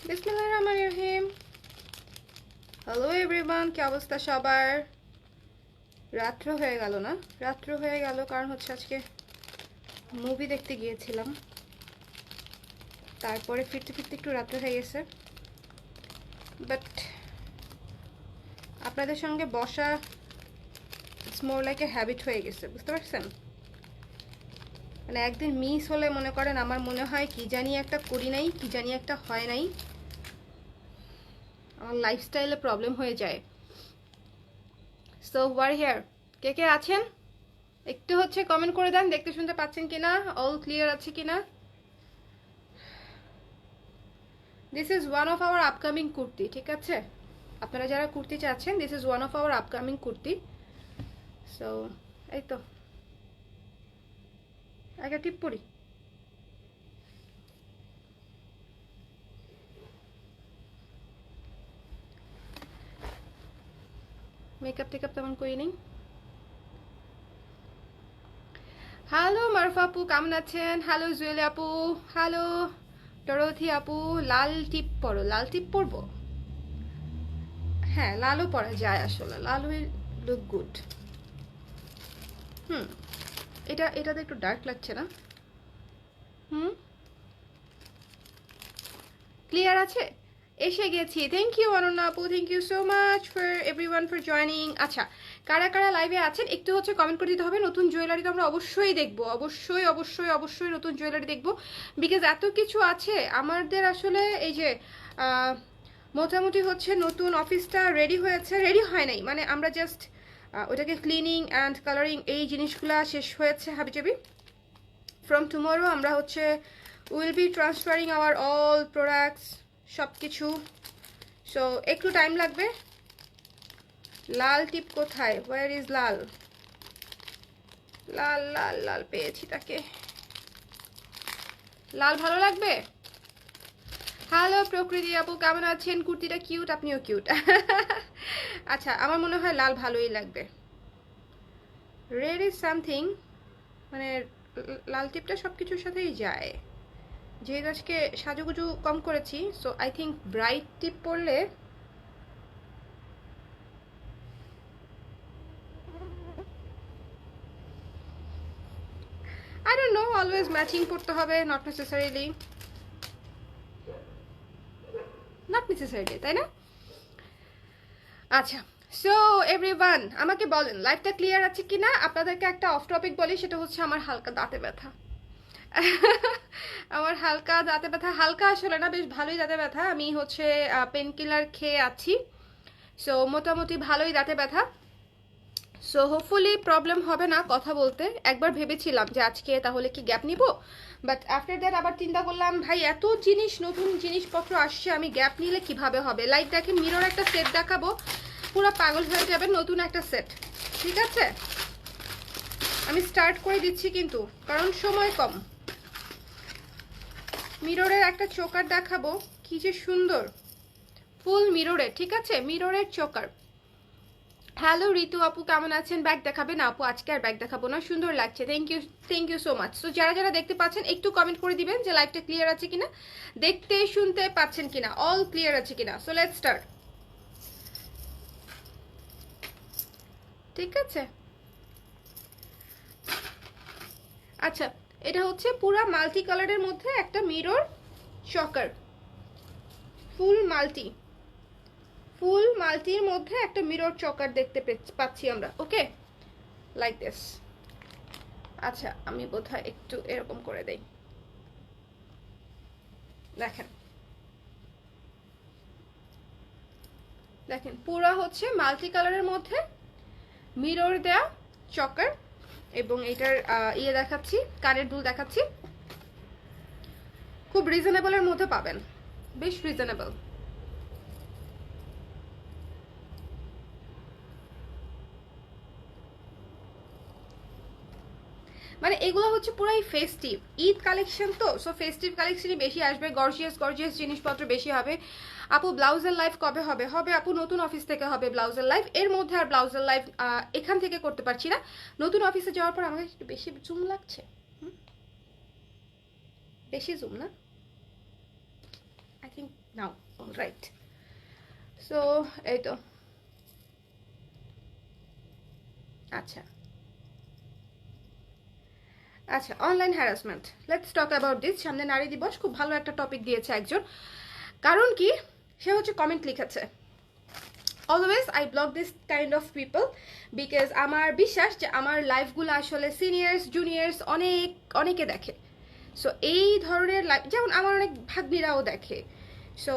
বিসমিল্লাহির রহমানির রহিম। Hello everyone, কি অবস্থা সবার? রাত্র হয়ে গেল না? রাত্র হয়ে গেল কারণ হচ্ছে আজকে মুভি দেখতে গিয়েছিলাম, তারপরে ফিরতে ফিরতে একটু রাত্র হয়ে গেছে। বাট আপনাদের সঙ্গে বসা it's more like a habit হয়ে গেছে, বুঝতে পারছেন? মানে একদিন মিস হলে মনে করেন আমার মনে হয় কি জানি একটা করি নাই, কি জানি একটা হয় নাই, আমার লাইফস্টাইলে প্রবলেম হয়ে যায়। সো ওয়ার হিয়ার, কে কে আছেন একটু হচ্ছে কমেন্ট করে দেন, দেখতে শুনতে পাচ্ছেন কিনা, অল ক্লিয়ার আছে কিনা। This is one of our upcoming kurti, ঠিক আছে? আপনারা যারা কুর্তি চাচ্ছেন, this is one of our upcoming kurti. So এই তো একটা টিপ পরি। মেকআপ টেকআপ তেমন করি নেই। হ্যালো মারফা আপু, কেমন আছেন? হ্যালো জুয়েল আপু, হ্যালো ডরথি আপু। লাল টিপ পরো, লাল টিপ পরবো? হ্যাঁ, লালও পরা যায়, আসলে লাল উইল লুক গুড। হুম, এটাতে একটু ডার্ক লাগছে না? হুম, ক্লিয়ার আছে? এসে গেছি। থ্যাংক ইউ অনন্যা আপু, thank you so much for everyone for joining. আচ্ছা, কারা কারা লাইভে আছেন একটু হচ্ছে কমেন্ট করে দিতে হবে। নতুন জুয়েলারি তো আমরা অবশ্যই দেখবো, অবশ্যই অবশ্যই অবশ্যই নতুন জুয়েলারি দেখবো, বিকজ এত কিছু আছে আমাদের। আসলে এই যে মোটামুটি হচ্ছে নতুন অফিসটা রেডি হয়েছে, রেডি হয় নাই মানে আমরা জাস্ট ওটাকে ক্লিনিং অ্যান্ড কালারিং এই জিনিসগুলো শেষ হয়েছে হাবিজাবি। ফ্রম টুমরো আমরা হচ্ছে will be transferring hour all products, সব কিছু। সো একটু টাইম লাগবে। লাল টিপ কোথায়? ওয়ার ইজ লাল? লাল লাল লাল পেয়েছি তাকে। লাল ভালো লাগবে? হ্যালো প্রকৃতি আপু, কেমন আছেন? কুর্তিটা কিউট, আপনিও কিউট। আচ্ছা, আমার মনে হয় লাল ভালোই লাগবে। রেড ইজ সামথিং, মানে লাল টিপটা সব কিছুর সাথেই যায়। যেহেতু আজকে সাজুগুজু কম করেছি, সো আই থিঙ্ক ব্রাইট টিপ পরলে I don't know, always matching পড়তে হবে, not necessarily, তাই না? আচ্ছা, সো এভরিওয়ান আমাকে বলেন লাইভটা ক্লিয়ার আছে কিনা। আপনাদেরকে একটা অফ টপিক বলি, সেটা হচ্ছে আমার হালকা দাঁতে ব্যথা। আমার হালকা দাঁতে ব্যথা, হালকা আসলে না, বেশ ভালোই দাঁতে ব্যথা। আমি হচ্ছে পেন কিলার খেয়ে আছি, সো মোটামুটি ভালোই দাঁতে ব্যথা। সো হোপফুলি প্রবলেম হবে না কথা বলতে। একবার ভেবেছিলাম যে আজকে তাহলে কি গ্যাপ নিব, বাট আফটার দ্যাট আবার চিন্তা করলাম ভাই এত জিনিস, নতুন জিনিসপত্র আসছে, আমি গ্যাপ নিলে কিভাবে হবে। লাইক দেখেন, মিরর একটা সেট দেখাবো, পুরো পাগল হয়ে যাবেন। নতুন একটা সেট, ঠিক আছে? আমি স্টার্ট করে দিচ্ছি কিন্তু, কারণ সময় কম। মিররের একটা চোকার দেখাবো, কি যে সুন্দর, ফুল মিররের, ঠিক আছে? মিররের চোকার। হ্যালো ঋতু আপু, কেমন আছেন? ব্যাগ দেখাবে না আপু? আজকে আর ব্যাগ দেখাবো না, সুন্দর লাগছে। Thank you so much. তো যারা যারা দেখতে পাচ্ছেন একটু কমেন্ট করে দিবেন যে লাইভটা ক্লিয়ার আছে কিনা, দেখতে শুনতে পাচ্ছেন কিনা, অল ক্লিয়ার আছে কিনা। সো লেটস স্টার্ট, ঠিক আছে? আচ্ছা, এটা হচ্ছে পুরা মাল্টি কালারের মধ্যে একটা মিরর চকার, ফুল মাল্টি, ফুল মাল্টির মধ্যে একটা মিরর চকার দেখতে পাচ্ছি আমরা। ওকে, লাইক দিস। আচ্ছা, আমি বোধহয় একটু এরকম করে দেই, দেখেন দেখেন পুরা হচ্ছে মাল্টি কালারের মধ্যে মিরর দেয়া চকার। এবং এটার ইয়ে দেখাচ্ছি, কানের দুল দেখাচ্ছি, খুব রিজনেবলের মধ্যে পাবেন, বেশ রিজনেবল। মানে এগুলো হচ্ছে পুরাই ফেস্টিভ ঈদ কালেকশন, তো সো ফেস্টিভ কালেকশনই বেশি আসবে, গর্জিয়াস গর্জিয়াস জিনিসপত্র বেশি হবে। আপু ব্লাউজের লাইভ কবে হবে? হবে আপু, নতুন অফিস থেকে হবে ব্লাউজের লাইভ। এর মধ্যে আর ব্লাউজের লাইভ এখান থেকে করতে পারছি না। নতুন অফিসে যাওয়ার পর আমাকে একটু বেশি জুম লাগছে, বেশি জুম না? I think now right. So এই তো আচ্ছা আচ্ছা, online harassment, let's talk about this. সামনে নারী দিবস, খুব ভালো একটা টপিক দিয়েছে একজন। কারণ কি, সে হচ্ছে কমেন্ট লিখেছে, always I block this kind of people because আমার বিশ্বাস যে আমার লাইফগুলো আসলে সিনিয়র্স জুনিয়র্স অনেকে দেখে। সো এই ধরনের লাইফ, যেমন আমার অনেক ভাগ্নিরাও দেখে। সো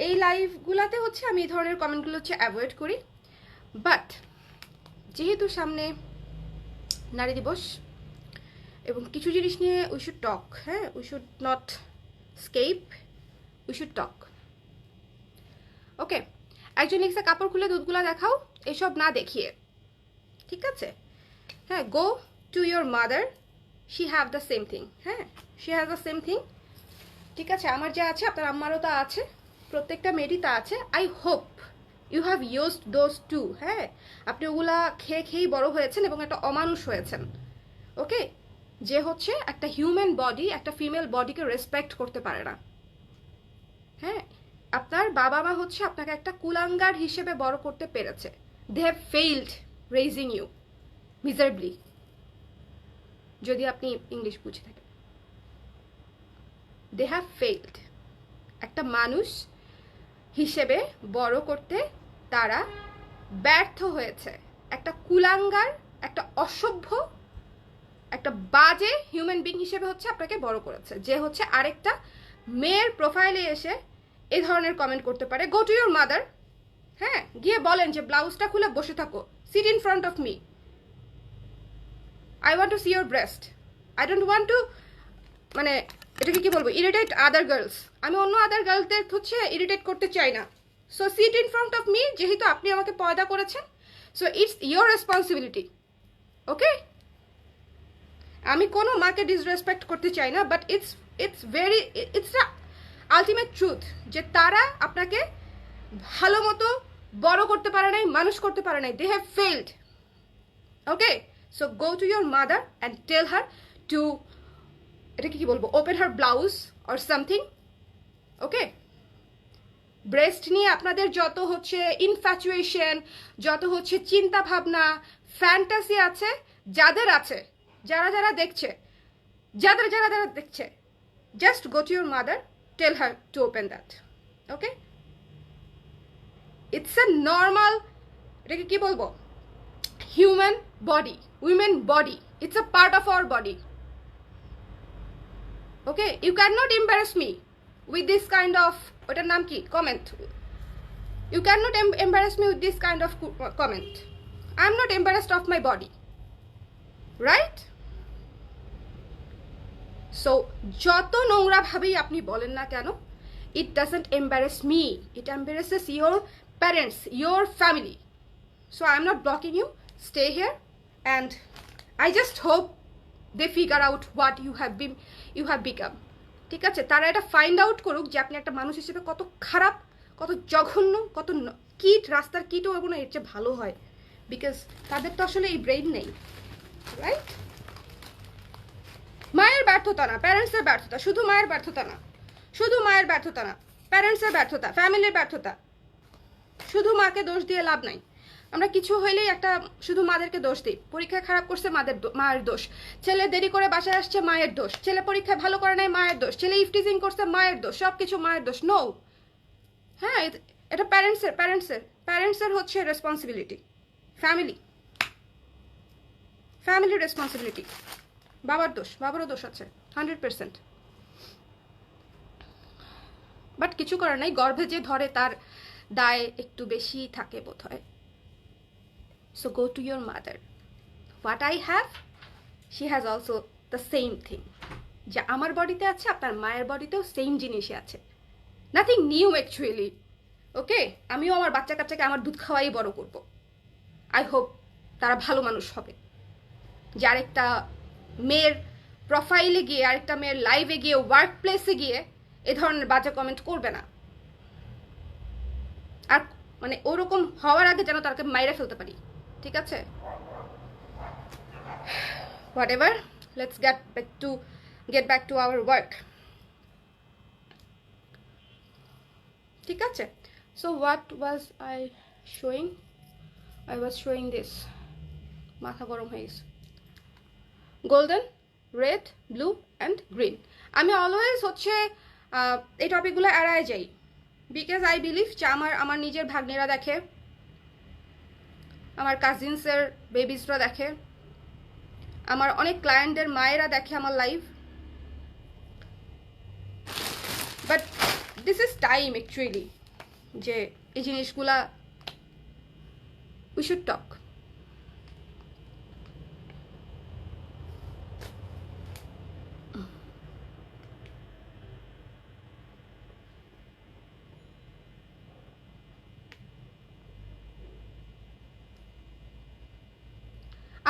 এই লাইফগুলোতে হচ্ছে আমি এই ধরনের কমেন্টগুলো হচ্ছে অ্যাভয়েড করি। বাট যেহেতু সামনে নারী দিবস এবং কিছু জিনিস নিয়ে উই শুড টক, হ্যাঁ, we should not escape, we should talk. Okay, একজন লিখছে কাপড় খুলে দুধগুলা দেখাও, এসব না দেখিয়ে, ঠিক আছে? হ্যাঁ, go to your mother, she have the same thing, হ্যাঁ, she have the same thing, ঠিক আছে? আমার যা আছে আপনার আম্মারও তা আছে, প্রত্যেকটা মেয়েরই তা আছে। I hope you have used those too, হ্যাঁ, আপনি ওগুলা খেয়ে খেয়েই বড় হয়েছেন এবং একটা অমানুষ হয়েছেন। ওকে, যে হচ্ছে একটা হিউম্যান বডি, একটা ফিমেল বডিকে রেসপেক্ট করতে পারে না। হ্যাঁ, আপনার বাবা মা হচ্ছে আপনাকে একটা কুলাঙ্গার হিসেবে বড় করতে পেরেছে। They have failed raising you miserably, যদি আপনি ইংলিশ বুঝে থাকেন। দে হ্যাভ ফেইলড, একটা মানুষ হিসেবে বড় করতে তারা ব্যর্থ হয়েছে। একটা কুলাঙ্গার, একটা অসভ্য, একটা বাজে হিউম্যান বিং হিসেবে হচ্ছে আপনাকে বড় করেছে, যে হচ্ছে আরেকটা মেয়ের প্রোফাইলে এসে এই ধরনের কমেন্ট করতে পারে। গো টু ইউর মাদার, হ্যাঁ, গিয়ে বলেন যে ব্লাউজটা খুলে বসে থাকো, sit in front of me, I want to see your breast, I don't want to, মানে এটাকে কি বলবো, ইরিটেট আদার গার্লস, আমি অন্য আদার গার্লসদের হচ্ছে ইরিটেট করতে চাই না। So sit in front of me, যেহেতু আপনি আমাকে পয়দা করেছেন, so it's your responsibility. Okay, আমি কোনো মাকে ডিসরেসপেক্ট করতে চাই না, but it's very, it's the ultimate truth যে তারা আপনাকে ভালো মতো বড় করতে পারে নাই, মানুষ করতে পারে নাই, they have failed. Okay, so go to your mother and tell her to, এটাকে কি বলবো, open her blouse or something. Okay, breast নিয়ে আপনাদের যত হচ্ছে ইনফ্যাচুয়েশন, যত হচ্ছে চিন্তা ভাবনা, ফ্যান্টাসি আছে, যাদের আছে, যারা যারা দেখছে, যারা যারা দেখছে, just go to your mother, tell her to open that. Okay, it's a normal, এটাকে কি বলবো, human body, women body, it's a part of our body. Okay, you can not embarrass me with this kind of, ওটার নাম কি, comment. You cannot embarrass me with this kind of comment. I am not embarrassed of my body, right? So যত নোংরা ভাবেই আপনি বলেন না কেন, it doesn't embarrass me, it embarrasses your parents, your family. So I am not blocking you, stay here, and I just hope they figure out what you have become. ঠিক আছে, তারা এটা ফাইন্ড আউট করুক যে আপনি একটা মানুষ হিসেবে কত খারাপ, কত জঘন্য, কত কিট, রাস্তার কিটও এবং এর চেয়ে ভালো হয়, বিকজ তাদের তো আসলে এই ব্রেইন নেই, রাইট? মায়ের ব্যর্থতা না, প্যারেন্টসের ব্যর্থতা, শুধু মায়ের ব্যর্থতা না, শুধু মায়ের ব্যর্থতা না, প্যারেন্টসের ব্যর্থতা, ফ্যামিলির ব্যর্থতা। শুধু মাকে দোষ দিয়ে লাভ নাই। আমরা কিছু হইলেই একটা শুধু মাদেরকে দোষ দিই, পরীক্ষা খারাপ করছে মায়ের দোষ, ছেলে দেরি করে বাসায় আসছে মায়ের দোষ, ছেলে পরীক্ষায় ভালো করে নাই মায়ের দোষ, ছেলে ইফটিজিং করছে মায়ের দোষ, সব কিছু মায়ের দোষ। নো, হ্যাঁ, এটা প্যারেন্টসের হচ্ছে রেসপন্সিবিলিটি, ফ্যামিলির রেসপন্সিবিলিটি। বাবার দোষ, বাবারও দোষ আছে 100%, বাট কিছু করার নাই, গর্ভে যে ধরে তার দায় একটু বেশি থাকে বোধ হয়। So go to your mother, what I have she has also the same thing, যে আমার বডিতে আছে আপনার মায়ের বডিতেও সেম জিনিসই আছে, নাথিং নিউ অ্যাকচুয়ালি। ওকে, আমিও আমার বাচ্চা কাচ্চাকে আমার দুধ খাওয়াই বড় করব। আই হোপ তারা ভালো মানুষ হবে, যে আরেকটা মেয়ের প্রোফাইলে গিয়ে, আরেকটা মেয়ের লাইভে গিয়ে, ওয়ার্ক প্লেসে গিয়ে এ ধরনের বাজে কমেন্ট করবে না। আর মানে ওরকম হওয়ার আগে যেন তাকে মাইরে ফেলতে পারি, ঠিক আছে? Whatever, let's get back to our work. ঠিক আছে। So what was I was showing this, মাথা গরম হয়ে গেছে। Golden, red, blue and green. আমি অলওয়েজ হচ্ছে এই টপিকগুলো এড়ায় যাই, বিকজ আই বিলিভ যে আমার নিজের ভাগ্নেরা দেখে, আমার কাজিনসের বেবিসরা দেখে, আমার অনেক ক্লায়েন্টদের মায়েরা দেখে আমার live. But this is time actually যে এই জিনিসগুলা উই শুড টক।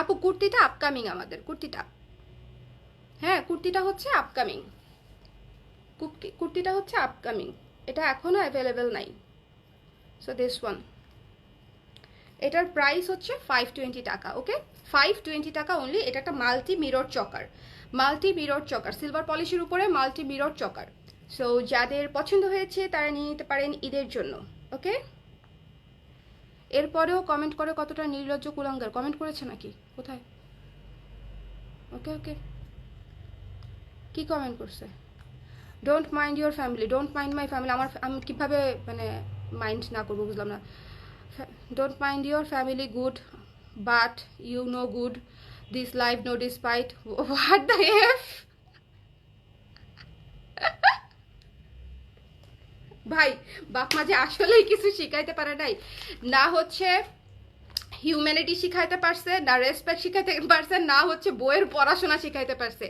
আপু কুর্তিটা আপকামিং, আমাদের কুর্তিটা, হ্যাঁ কুর্তিটা হচ্ছে আপকামিং, কুর্তিটা হচ্ছে আপকামিং, এটা এখনো অ্যাভেলেবেল নাই। সো দিস ওয়ান, এটার প্রাইস হচ্ছে 520 টাকা। ওকে, 520 টাকা অনলি। এটা একটা মাল্টি মিরর চকার, সিলভার পলিশের উপরে মাল্টি মিরর চকার। সো যাদের পছন্দ হয়েছে তারা নিয়ে নিতে পারেন ঈদের জন্য। ওকে, এরপরেও কমেন্ট করে কতটা নির্লজ্জ কুলাঙ্গার, কমেন্ট করেছে নাকি, কোথায়? ওকে ওকে, কি কমেন্ট করছে? Don't mind your family, don't mind my family. আমি কীভাবে মানে মাইন্ড না করবো বুঝলাম না। Don't mind your family good, but you no good this life no despite. What the F ভাই, বাপ মা যে আসলেই কিছু শিখাইতে পারে নাই, না হচ্ছে হিউম্যানিটি শিখাইতে পারছে, না রেসপেক্ট শিখাইতে পারছে, না হচ্ছে বইয়ের পড়াশোনা শিখাইতে পারছে।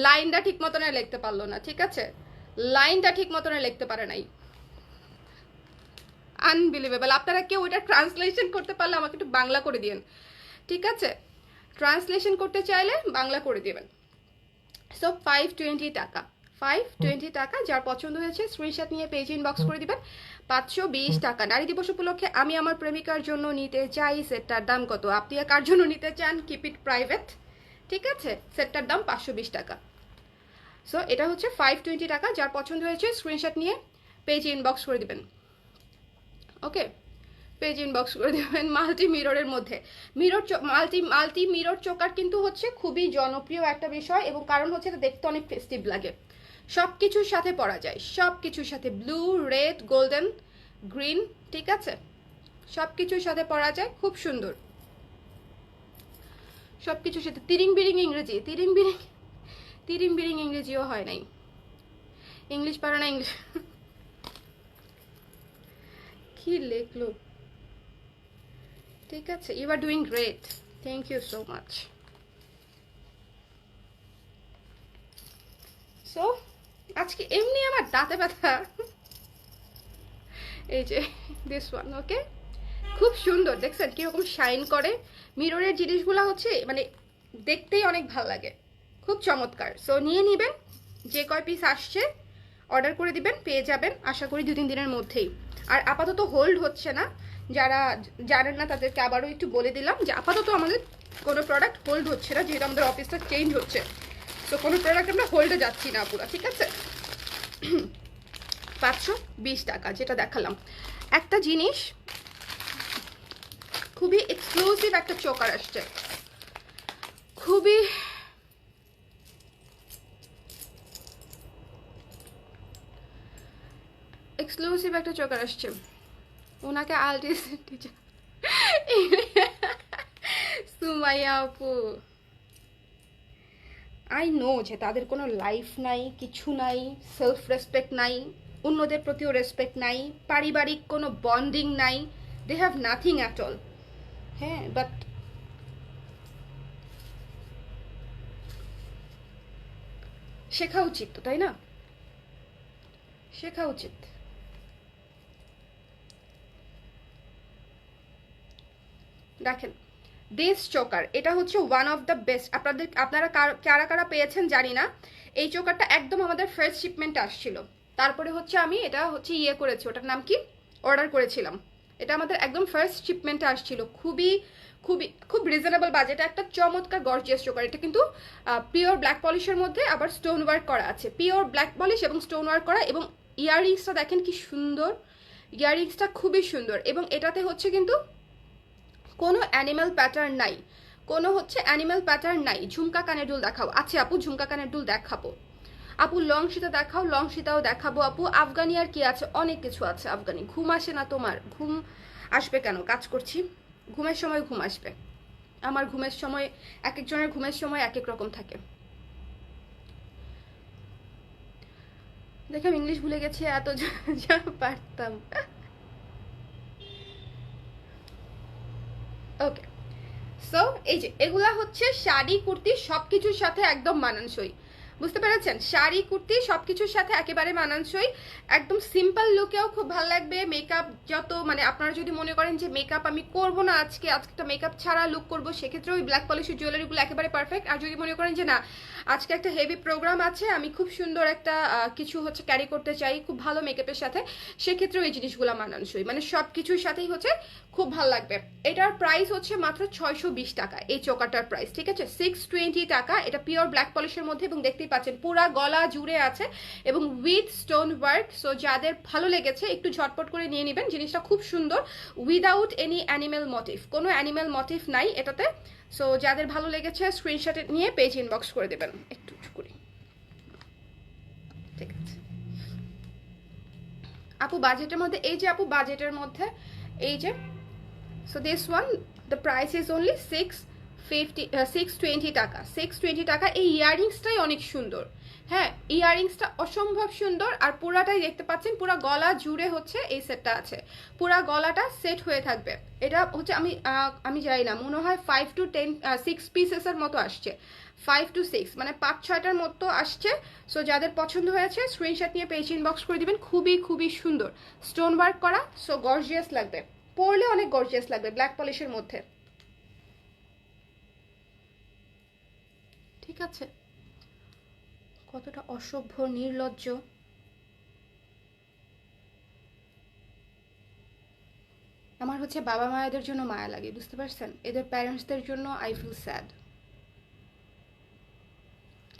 লাইনটা ঠিক মতনে লিখতে পারলো না, ঠিক আছে, লাইনটা ঠিক মতনে লিখতে পারে নাই। আনবিলিভেবল। আপনারা কেউ ওইটা ট্রান্সলেশন করতে পারলে আমাকে একটু বাংলা করে দিবেন, ঠিক আছে, ট্রান্সলেশন করতে চাইলে বাংলা করে দিবেন। সো 520 টাকা, 520 টাকা। যার পছন্দ হয়েছে স্ক্রিনশট নিয়ে পেজ ইনবক্স করে দিবেন। 520 টাকা। নারী দিবস উপলক্ষে আমি আমার প্রেমিকার জন্য নিতে চাই, সেটটার দাম কত? আপনি কার জন্য নিতে চান কিপ ইট প্রাইভেট, ঠিক আছে, সেটটার দাম 520 টাকা। সো এটা হচ্ছে 520 টাকা। যার পছন্দ হয়েছে স্ক্রিনশট নিয়ে পেজ ইনবক্স করে দিবেন। ওকে, পেজ ইনবক্স করে দেবেন। মাল্টি মিররের মধ্যে মাল্টি মিরর চোকার কিন্তু হচ্ছে খুবই জনপ্রিয় একটা বিষয়, এবং কারণ হচ্ছে এটা দেখতে অনেক ফেস্টিভ লাগে, সব কিছুর সাথে পরা যায়, সব কিছুর সাথে, ব্লু, রেড, গোল্ডেন, গ্রিন, ঠিক আছে, সব কিছুর সাথে পরা যায়, খুব সুন্দর সব কিছুর সাথে। তিরিং বিরিং ইংরেজি, তিরিং বিরিং ইংরেজিও হয় নাই, ইংলিশ পারে না, ইংলিশ কি লেখলো, ঠিক আছে, you are doing great, thank you so much. So আজকে এমনি আমার দাঁতে ব্যথা, এই যে দিস ওয়ান। ওকে, খুব সুন্দর, দেখছেন কিরকম শাইন করে। মিররের জিনিসগুলো হচ্ছে মানে দেখতেই অনেক ভালো লাগে, খুব চমৎকার। সো নিয়ে নেবেন, যে কয় পিস আসছে অর্ডার করে দিবেন, পেয়ে যাবেন আশা করি 2-3 দিনের মধ্যেই। আর আপাতত হোল্ড হচ্ছে না, যারা জানেন না তাদেরকে আবারও একটু বলে দিলাম যে আপাতত আমাদের কোনো প্রোডাক্ট হোল্ড হচ্ছে না, যেহেতু আমাদের অফিসটা চেঞ্জ হচ্ছে। তো কোনো প্রোডাক্ট আমরা হোল্ডে যাচ্ছি না পুরো, ঠিক আছে। 520 টাকা যেটা দেখালাম। একটা জিনিস খুবই এক্সক্লুসিভ একটা চোকার আসছে, খুবই এক্সক্লুসিভ একটা চোকার আসছে। ওনাকে আলটিস টিচার সুমাইয়া আপু, আই নো যে তাদের কোনো লাইফ নাই, কিছু নাই, সেলফ রেসপেক্ট নাই, অন্যদের প্রতিও রেসপেক্ট নাই, পারিবারিক কোনো বন্ডিং নাই, they have nothing at all. হ্যাঁ, বাট শেখা উচিত তো, তাই না, শেখা উচিত। দেখেন দিস চোকার, এটা হচ্ছে ওয়ান অফ দ্য বেস্ট। আপনারা কারা কারা পেয়েছেন জানি না, এই চোকারটা একদম আমাদের ফার্স্ট শিপমেন্ট আসছিল, তারপরে হচ্ছে আমি এটা হচ্ছে ইয়ে করেছি, ওটার নাম কি, অর্ডার করেছিলাম। এটা আমাদের একদম ফার্স্ট শিপমেন্টে আসছিল, খুব রিজনেবল বাজেটে একটা চমৎকার গর্জিয়াস চোকার। এটা কিন্তু পিওর ব্ল্যাক পলিশের মধ্যে আবার স্টোন ওয়ার্ক করা আছে, পিওর ব্ল্যাক পলিশ এবং স্টোন ওয়ার্ক করা, এবং ইয়াররিংসটা দেখেন কি সুন্দর, ইয়াররিংসটা খুবই সুন্দর। এবং এটাতে হচ্ছে কিন্তু কোনো অ্যানিম্যাল প্যাটার্ন নাই, কোনো হচ্ছে অ্যানিম্যাল প্যাটার্ন নাই। ঝুমকা কানের দুল দেখাও। আচ্ছা আপু ঝুমকা কানের দুল দেখাবো আপু। লং সীতা দেখাও, লং সীতাও দেখাবো আপু। আফগানি আর কি আছে, অনেক কিছু আছে আফগানি। ঘুম আসে না তোমার? ঘুম আসবে কেন, কাজ করছি। ঘুমের সময় ঘুম আসবে, আমার ঘুমের সময়, এক একজনের ঘুমের সময় এক এক রকম থাকে। দেখলাম ইংলিশ ভুলে গেছি, এত যা পারতাম। ওকে, সো এই যে এগুলা হচ্ছে শাড়ি কুর্তি সবকিছুর সাথে একদম মানানসই, বুঝতে পেরেছেন? শাড়ি কুর্তি সবকিছুর সাথে একেবারে মানানসই, একদম সিম্পল লুকেও খুব ভালো লাগবে। মেকআপ যত মানে আপনারা যদি মনে করেন যে মেকআপ আমি করব না আজকে, আজকে মেকআপ ছাড়া লুক করব, সেক্ষেত্রে ওই ব্ল্যাক পলিশের জুয়েলারিগুলো একেবারে পারফেক্ট। আর যদি মনে করেন যে না আজকে একটা হেভি প্রোগ্রাম আছে, আমি খুব সুন্দর একটা কিছু হচ্ছে ক্যারি করতে চাই খুব ভালো মেকআপের সাথে, সেক্ষেত্রে ওই জিনিসগুলো মানানসই, মানে সব কিছুর সাথেই হচ্ছে খুব ভালো লাগবে। এটার প্রাইস হচ্ছে মাত্র 620 টাকা, এই চোকারটার প্রাইস, ঠিক আছে? 620 টাকা। এটা পিওর ব্ল্যাক পলিশের মধ্যে এবং দেখতেই পাচ্ছেন পুরা গলা জুড়ে আছে এবং উইথ স্টোন ওয়ার্ক। সো যাদের ভালো লেগেছে একটু ঝটপট করে নিয়ে নেবেন, জিনিসটা খুব সুন্দর, উইদাউট এনি অ্যানিম্যাল মোটিভ, কোনো অ্যানিম্যাল মোটিভ নাই এটাতে। সো যাদের ভালো লেগেছে স্ক্রিনশট নিয়ে পেজ ইনবক্স করে দেবেন। একটু করি, ঠিক আছে আপু বাজেটের মধ্যে, এই যে আপু বাজেটের মধ্যে এই যে, so this one the price is only 620 টাকা, 620 টাকা। এই ইয়াররিংসটাই অনেক সুন্দর, হ্যাঁ ইয়াররিংসটা অসম্ভব সুন্দর। আর পুরাটাই দেখতে পাচ্ছেন পুরা গলা জুড়ে হচ্ছে এই সেটটা আছে, পুরা গলাটা সেট হয়ে থাকবে। এটা হচ্ছে আমি জানি না, মনে হয় 5 to 10 6 পিসেসের মতো আসছে, 5 to 6 মানে 5-6টার মতো আসছে। সো যাদের পছন্দ হয়েছে স্ক্রিনশট নিয়ে পেজ ইনবক্স করে দিবেন। খুবই খুবই সুন্দর স্টোন ওয়ার্ক করা, সো গর্জিয়াস লাগবে, পরলে অনেক গর্জিয়াস লাগবে ব্ল্যাক পলিশের মধ্যে, ঠিক আছে? কতটা অসভ্য নির্লজ্জ। আমার হচ্ছে বাবা মায়েদের জন্য মায়া লাগে, বুঝতে পারছেন? এদের প্যারেন্টসদের জন্য আই ফিল স্যাড।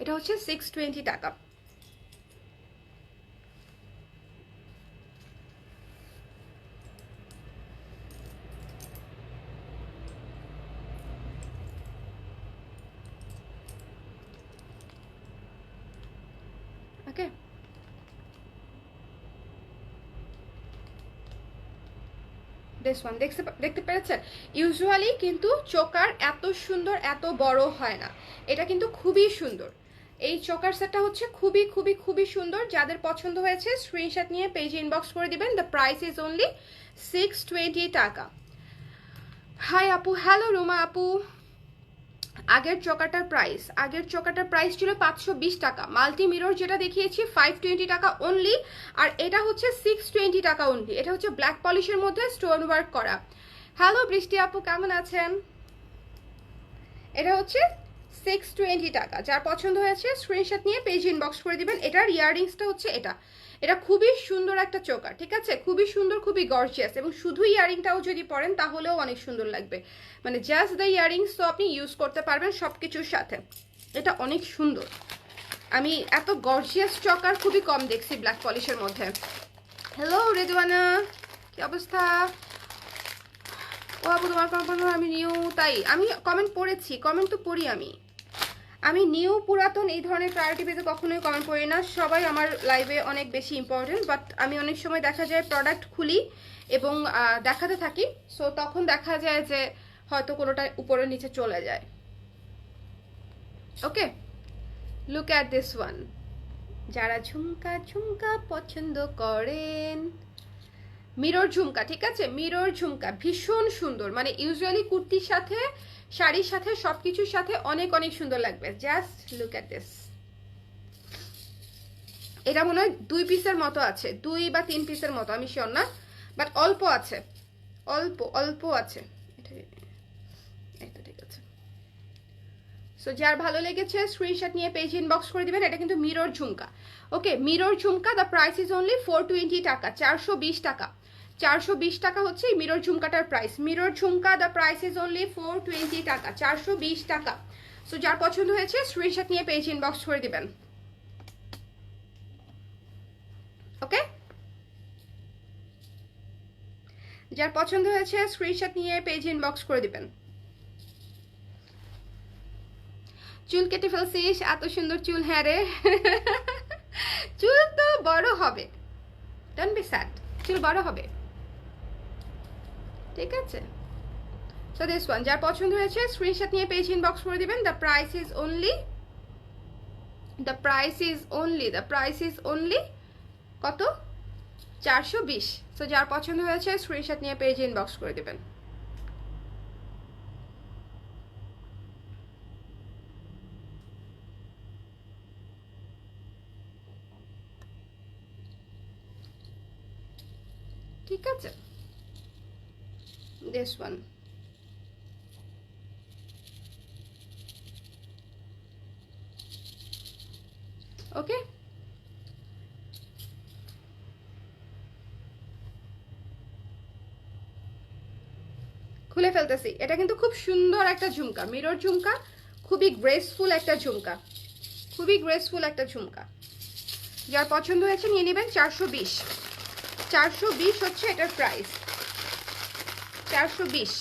এটা হচ্ছে 620 টাকা। ওকে, দিস ওয়ান দেখতে পেরেছেন? ইউজুয়ালি কিন্তু চোকার এত সুন্দর এত বড় হয় না, এটা কিন্তু খুবই সুন্দর। এই চোকার সেটটা হচ্ছে খুবই খুবই খুবই সুন্দর। যাদের পছন্দ হয়েছে স্ক্রিনশট নিয়ে পেজে ইনবক্স করে দিবেন। দ্য প্রাইস ইজ অনলি 620 টাকা। হাই আপু, হ্যালো রুমা আপু। আগের চোকাটার প্রাইস ছিল 520 টাকা। মাল্টি মিরর যেটা দেখিয়েছি 520 টাকা অনলি, আর এটা হচ্ছে 620 টাকা অনলি। এটা হচ্ছে ব্ল্যাক পলিশের মধ্যে স্টোন ওয়ার্ক করা। হ্যালো বৃষ্টি আপু, কেমন আছেন? এটা হচ্ছে 620 টাকা। যার পছন্দ হয়েছে স্ক্রিনশট নিয়ে পেজ ইনবক্স করে দিবেন। এটার ইয়াররিংসটা হচ্ছে এটা খুবই সুন্দর একটা চোকার, ঠিক আছে? খুবই সুন্দর, খুবই গর্জিয়াস। এবং শুধু ইয়ারিংটাও যদি পরেন তাহলেও অনেক সুন্দর লাগবে, মানে জাস্ট দ্য ইয়ারিংস তো আপনি ইউজ করতে পারবেন সব কিছুর সাথে। এটা অনেক সুন্দর, আমি এত গর্জিয়াস চকার খুবই কম দেখছি ব্ল্যাক পলিশের মধ্যে। হ্যালো রেজওয়ানা, কি অবস্থা? ও আপু তোমার কমেন্ট, আমি নিউ, তাই আমি কমেন্ট পড়েছি, কমেন্ট তো পড়ি আমি নিউ পুরাতন এই ধরনের প্রায়োরিটি বেসে কখনোই কমেন্ট করি না। সবাই আমার লাইভে অনেক বেশি ইম্পর্টেন্ট, বাট আমি অনেক সময় দেখা যায় প্রোডাক্ট খুলি এবং দেখাতে থাকি, সো তখন দেখা যায় যে হয়তো কোনোটা উপরে নিচে চলে যায়। ওকে, লুক অ্যাট দিস ওয়ান। যারা ঝুমকা ঝুমকা পছন্দ করেন, মিরর ঝুমকা, ঠিক আছে? মিরর ঝুমকা ভীষণ সুন্দর, মানে ইউজুয়ালি কুর্তির সাথে শাড়ির সাথে সবকিছুর সাথে অনেক অনেক সুন্দর লাগবে। Just look at this. এটা মনে হয় 2 পিসের মতো আছে, 2 বা 3 পিসের মতো, আমি শিওর না, বাট অল্প আছে, অল্প আছে। এটা ঠিক আছে। সো যার ভালো লেগেছে স্ক্রিনশট নিয়ে পেজ ইনবক্স করে দিবেন। এটা কিন্তু mirror jhumka. Okay, mirror jhumka. The price is only 420 taka, 420 taka. 420 টাকা হচ্ছে এই মিরর ঝুমকাটার price. Mirror jhumka the price is only 420 taka, 420 টাকা। সো যার পছন্দ হয়েছে স্ক্রিনশট নিয়ে পেজ ইনবক্স করে দিবেন। ওকে, যার পছন্দ হয়েছে স্ক্রিনশট নিয়ে পেজ ইনবক্স করে দিবেন। চুল কেটে ফেলছিস, এত সুন্দর চুল। হ্যাঁ রে, চুল তো বড় হবে, ডোন্ট বি স্যাড, চুল বড় হবে, ঠিক আছে। সো দিস ওয়ান, যার পছন্দ হয়েছে স্ক্রিনশট নিয়ে পেজ ইনবক্স করে দিবেন। দ্য প্রাইস ইজ অনলি কত? 420। সো যার পছন্দ হয়েছে স্ক্রিনশট নিয়ে পেজ ইনবক্স করে দিবেন। ঠিক আছে, দিস ওয়ান। ওকে, খুলে ফেলতেছি। এটা কিন্তু খুব সুন্দর একটা ঝুমকা, মিরর ঝুমকা, খুবই গ্রেসফুল একটা ঝুমকা, খুবই গ্রেসফুল একটা ঝুমকা। যার পছন্দ হয়েছে নিয়ে নেবেন। 420, 420 হচ্ছে এটার প্রাইস, 420।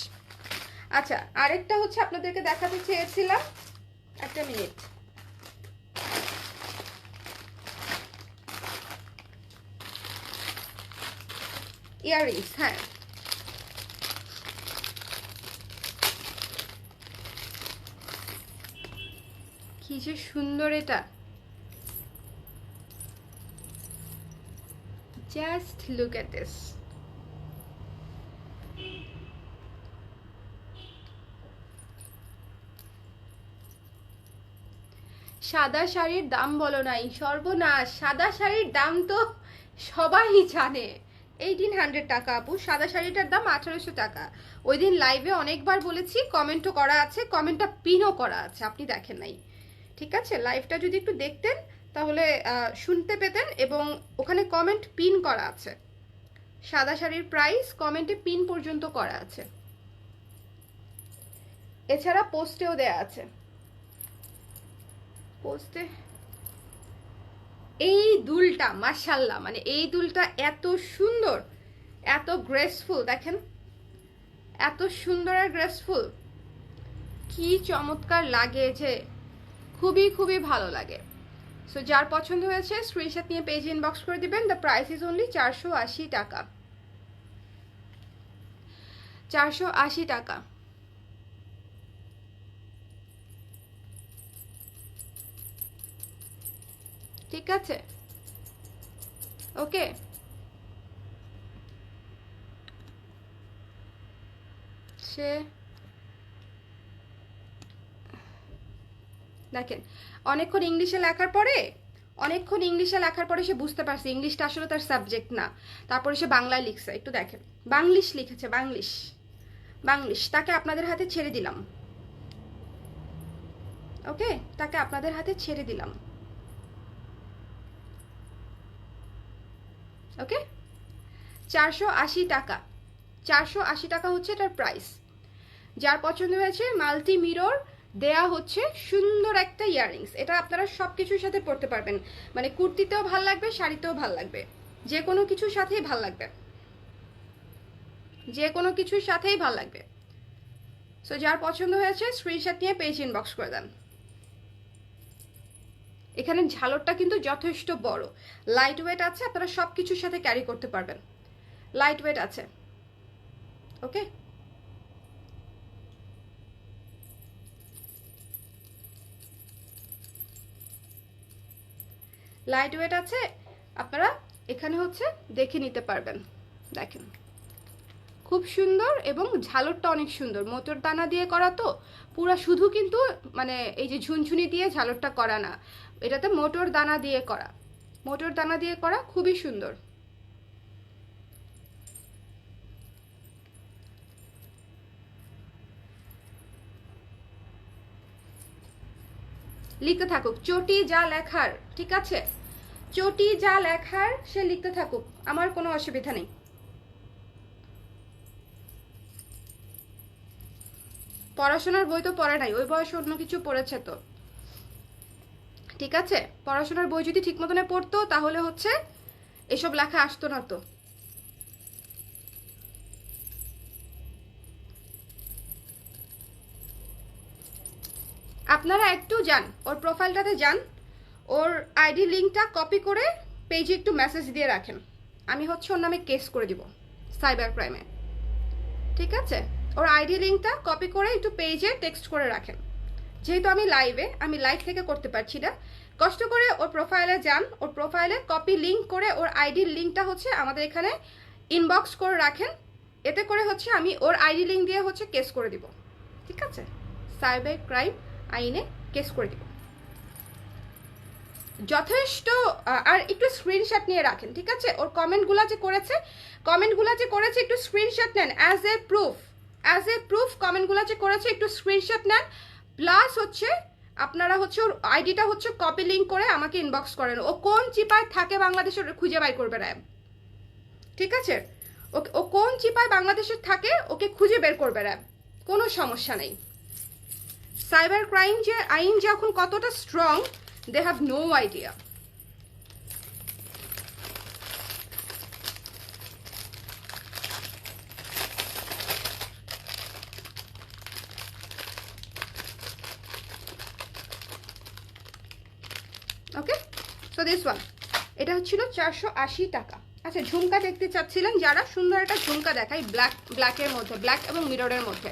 আচ্ছা, আরেকটা হচ্ছে আপনাদেরকে দেখাতে চেয়েছিলাম, একটা মিনিট। ইয়াররিংস, হ্যাঁ, কি যে সুন্দর এটা, জাস্ট লুক এট দিস। সাদা শাড়ির দাম বলো নাই, সর্বনাশ। সাদা শাড়ির দাম তো সবাই জানে, 1800 টাকা আপু। সাদা শাড়িটার দাম 1800 টাকা। ওই দিন লাইভে অনেকবার বলেছি, কমেন্টও করা আছে, কমেন্টটা পিনও করা আছে, আপনি দেখেন নাই, ঠিক আছে। লাইভটা যদি একটু দেখতেন তাহলে শুনতে পেতেন, এবং ওখানে কমেন্ট পিন করা আছে, সাদা শাড়ির প্রাইস কমেন্টে পিন পর্যন্ত করা আছে, এছাড়া পোস্টেও দেয়া আছে। পোস্টে এই দুলটা মাশাআল্লাহ, মানে এই দুলটা এত সুন্দর, এত গ্রেসফুল, দেখেন এত সুন্দর আর গ্রেসফুল, কি চমৎকার লাগে, যে খুবই খুবই ভালো লাগে। সো যার পছন্দ হয়েছে স্ক্রিনশট নিয়ে পেজ ইনবক্স করে দিবেন। দ্য প্রাইস ইজ অনলি 480 টাকা, 480 টাকা। ঠিক আছে, ওকে। সে দেখেন, অনেকক্ষণ ইংলিশে লেখার পরে, সে বুঝতে পারছে ইংলিশটা আসলে তার সাবজেক্ট না, তারপরে সে বাংলায় লিখছে। একটু দেখেন, বাংলিশ লিখেছে, বাংলিশ। তাকে আপনাদের হাতে ছেড়ে দিলাম, ওকে, তাকে আপনাদের হাতে ছেড়ে দিলাম, ওকে। 480 টাকা, 480 টাকা হচ্ছে এটার প্রাইস। যার পছন্দ হয়েছে মাল্টি মিরর দেয়া হচ্ছে সুন্দর একটা ইয়াররিংস। এটা আপনারা সব কিছুর সাথে পরতে পারবেন, মানে কুর্তিতেও ভাল লাগবে, শাড়িতেও ভাল লাগবে, যে কোনো কিছুর সাথেই ভাল লাগবে, যে কোনো কিছুর সাথেই ভাল লাগবে। সো যার পছন্দ হয়েছে স্ক্রিনশট নিয়ে পেজ ইনবক্স করে দেন। এখানে ঝালরটা কিন্তু যথেষ্ট বড়, লাইট ওয়েট আছে, আপনারা সব কিছুর সাথে ক্যারি করতে পারবেন, লাইট ওয়েট আছে, ওকে। লাইট ওয়েট আছে, আপনারা এখানে হচ্ছে দেখে নিতে পারবেন। দেখেন খুব সুন্দর, এবং ঝালরটা অনেক সুন্দর, মোটর দানা দিয়ে করা, তো পুরা শুধু কিন্তু মানে এই যে ঝুনঝুনি দিয়ে ঝালরটা করা না, এটাতে মোটর দানা দিয়ে করা, মোটর দানা দিয়ে করা, খুবই সুন্দর। লিখতে থাকুক চটি যা লেখার, ঠিক আছে, চটি যা লেখার সে লিখতে থাকুক, আমার কোনো অসুবিধা নেই। পড়াশোনার বই তো পড়ে নাই, ওই বয়সে অন্য কিছু পড়েছে তো, ঠিক আছে। পড়াশোনার বই যদি ঠিক মতনে পড়তো তাহলে হচ্ছে এসব লেখা আসতো না তো। আপনারা একটু যান ওর প্রোফাইলটাতে যান, ওর আইডি লিঙ্কটা কপি করে পেজে একটু মেসেজ দিয়ে রাখেন, আমি হচ্ছে ওর নামে কেস করে দিব সাইবার ক্রাইমে। ঠিক আছে, ওর আইডি লিঙ্কটা কপি করে একটু পেজে টেক্সট করে রাখেন। যেহেতু আমি লাইভ থেকে করতে পারছি না, কষ্ট করে ওর প্রোফাইলে যান, ওর প্রোফাইলে কপি লিঙ্ক করে ওর আইডির লিঙ্কটা হচ্ছে আমাদের এখানে ইনবক্স করে রাখেন। এতে করে হচ্ছে আমি ওর আইডি লিঙ্ক দিয়ে হচ্ছে কেস করে দিব। ঠিক আছে, সাইবার ক্রাইম আইনে কেস করে দিব যথেষ্ট। আর একটু স্ক্রিনশট নিয়ে রাখেন। ঠিক আছে, ওর কমেন্টগুলো যে করেছে একটু স্ক্রিনশট নেন অ্যাজ এ প্রুফ কমেন্টগুলো যে করেছে একটু স্ক্রিনশট নেন। প্লাস হচ্ছে আপনারা হচ্ছে ওর আইডিটা হচ্ছে কপি লিঙ্ক করে আমাকে ইনবক্স করেন। ও কোন চিপায় থাকে বাংলাদেশে খুঁজে বাই করবে র্যাব। ঠিক আছে, ও কোন চিপায় বাংলাদেশে থাকে ওকে খুঁজে বের করবে র্যাব, কোনো সমস্যা নেই। সাইবার ক্রাইম যে আইন যে এখন কতটা strong, they have no idea. Okay, so this one, এটা হচ্ছিল 480 টাকা। আচ্ছা, ঝুমকা দেখতে চাচ্ছিলেন যারা, সুন্দর একটা ঝুমকা দেখাই ব্ল্যাকের মধ্যে, ব্ল্যাক এবং মিররের মধ্যে।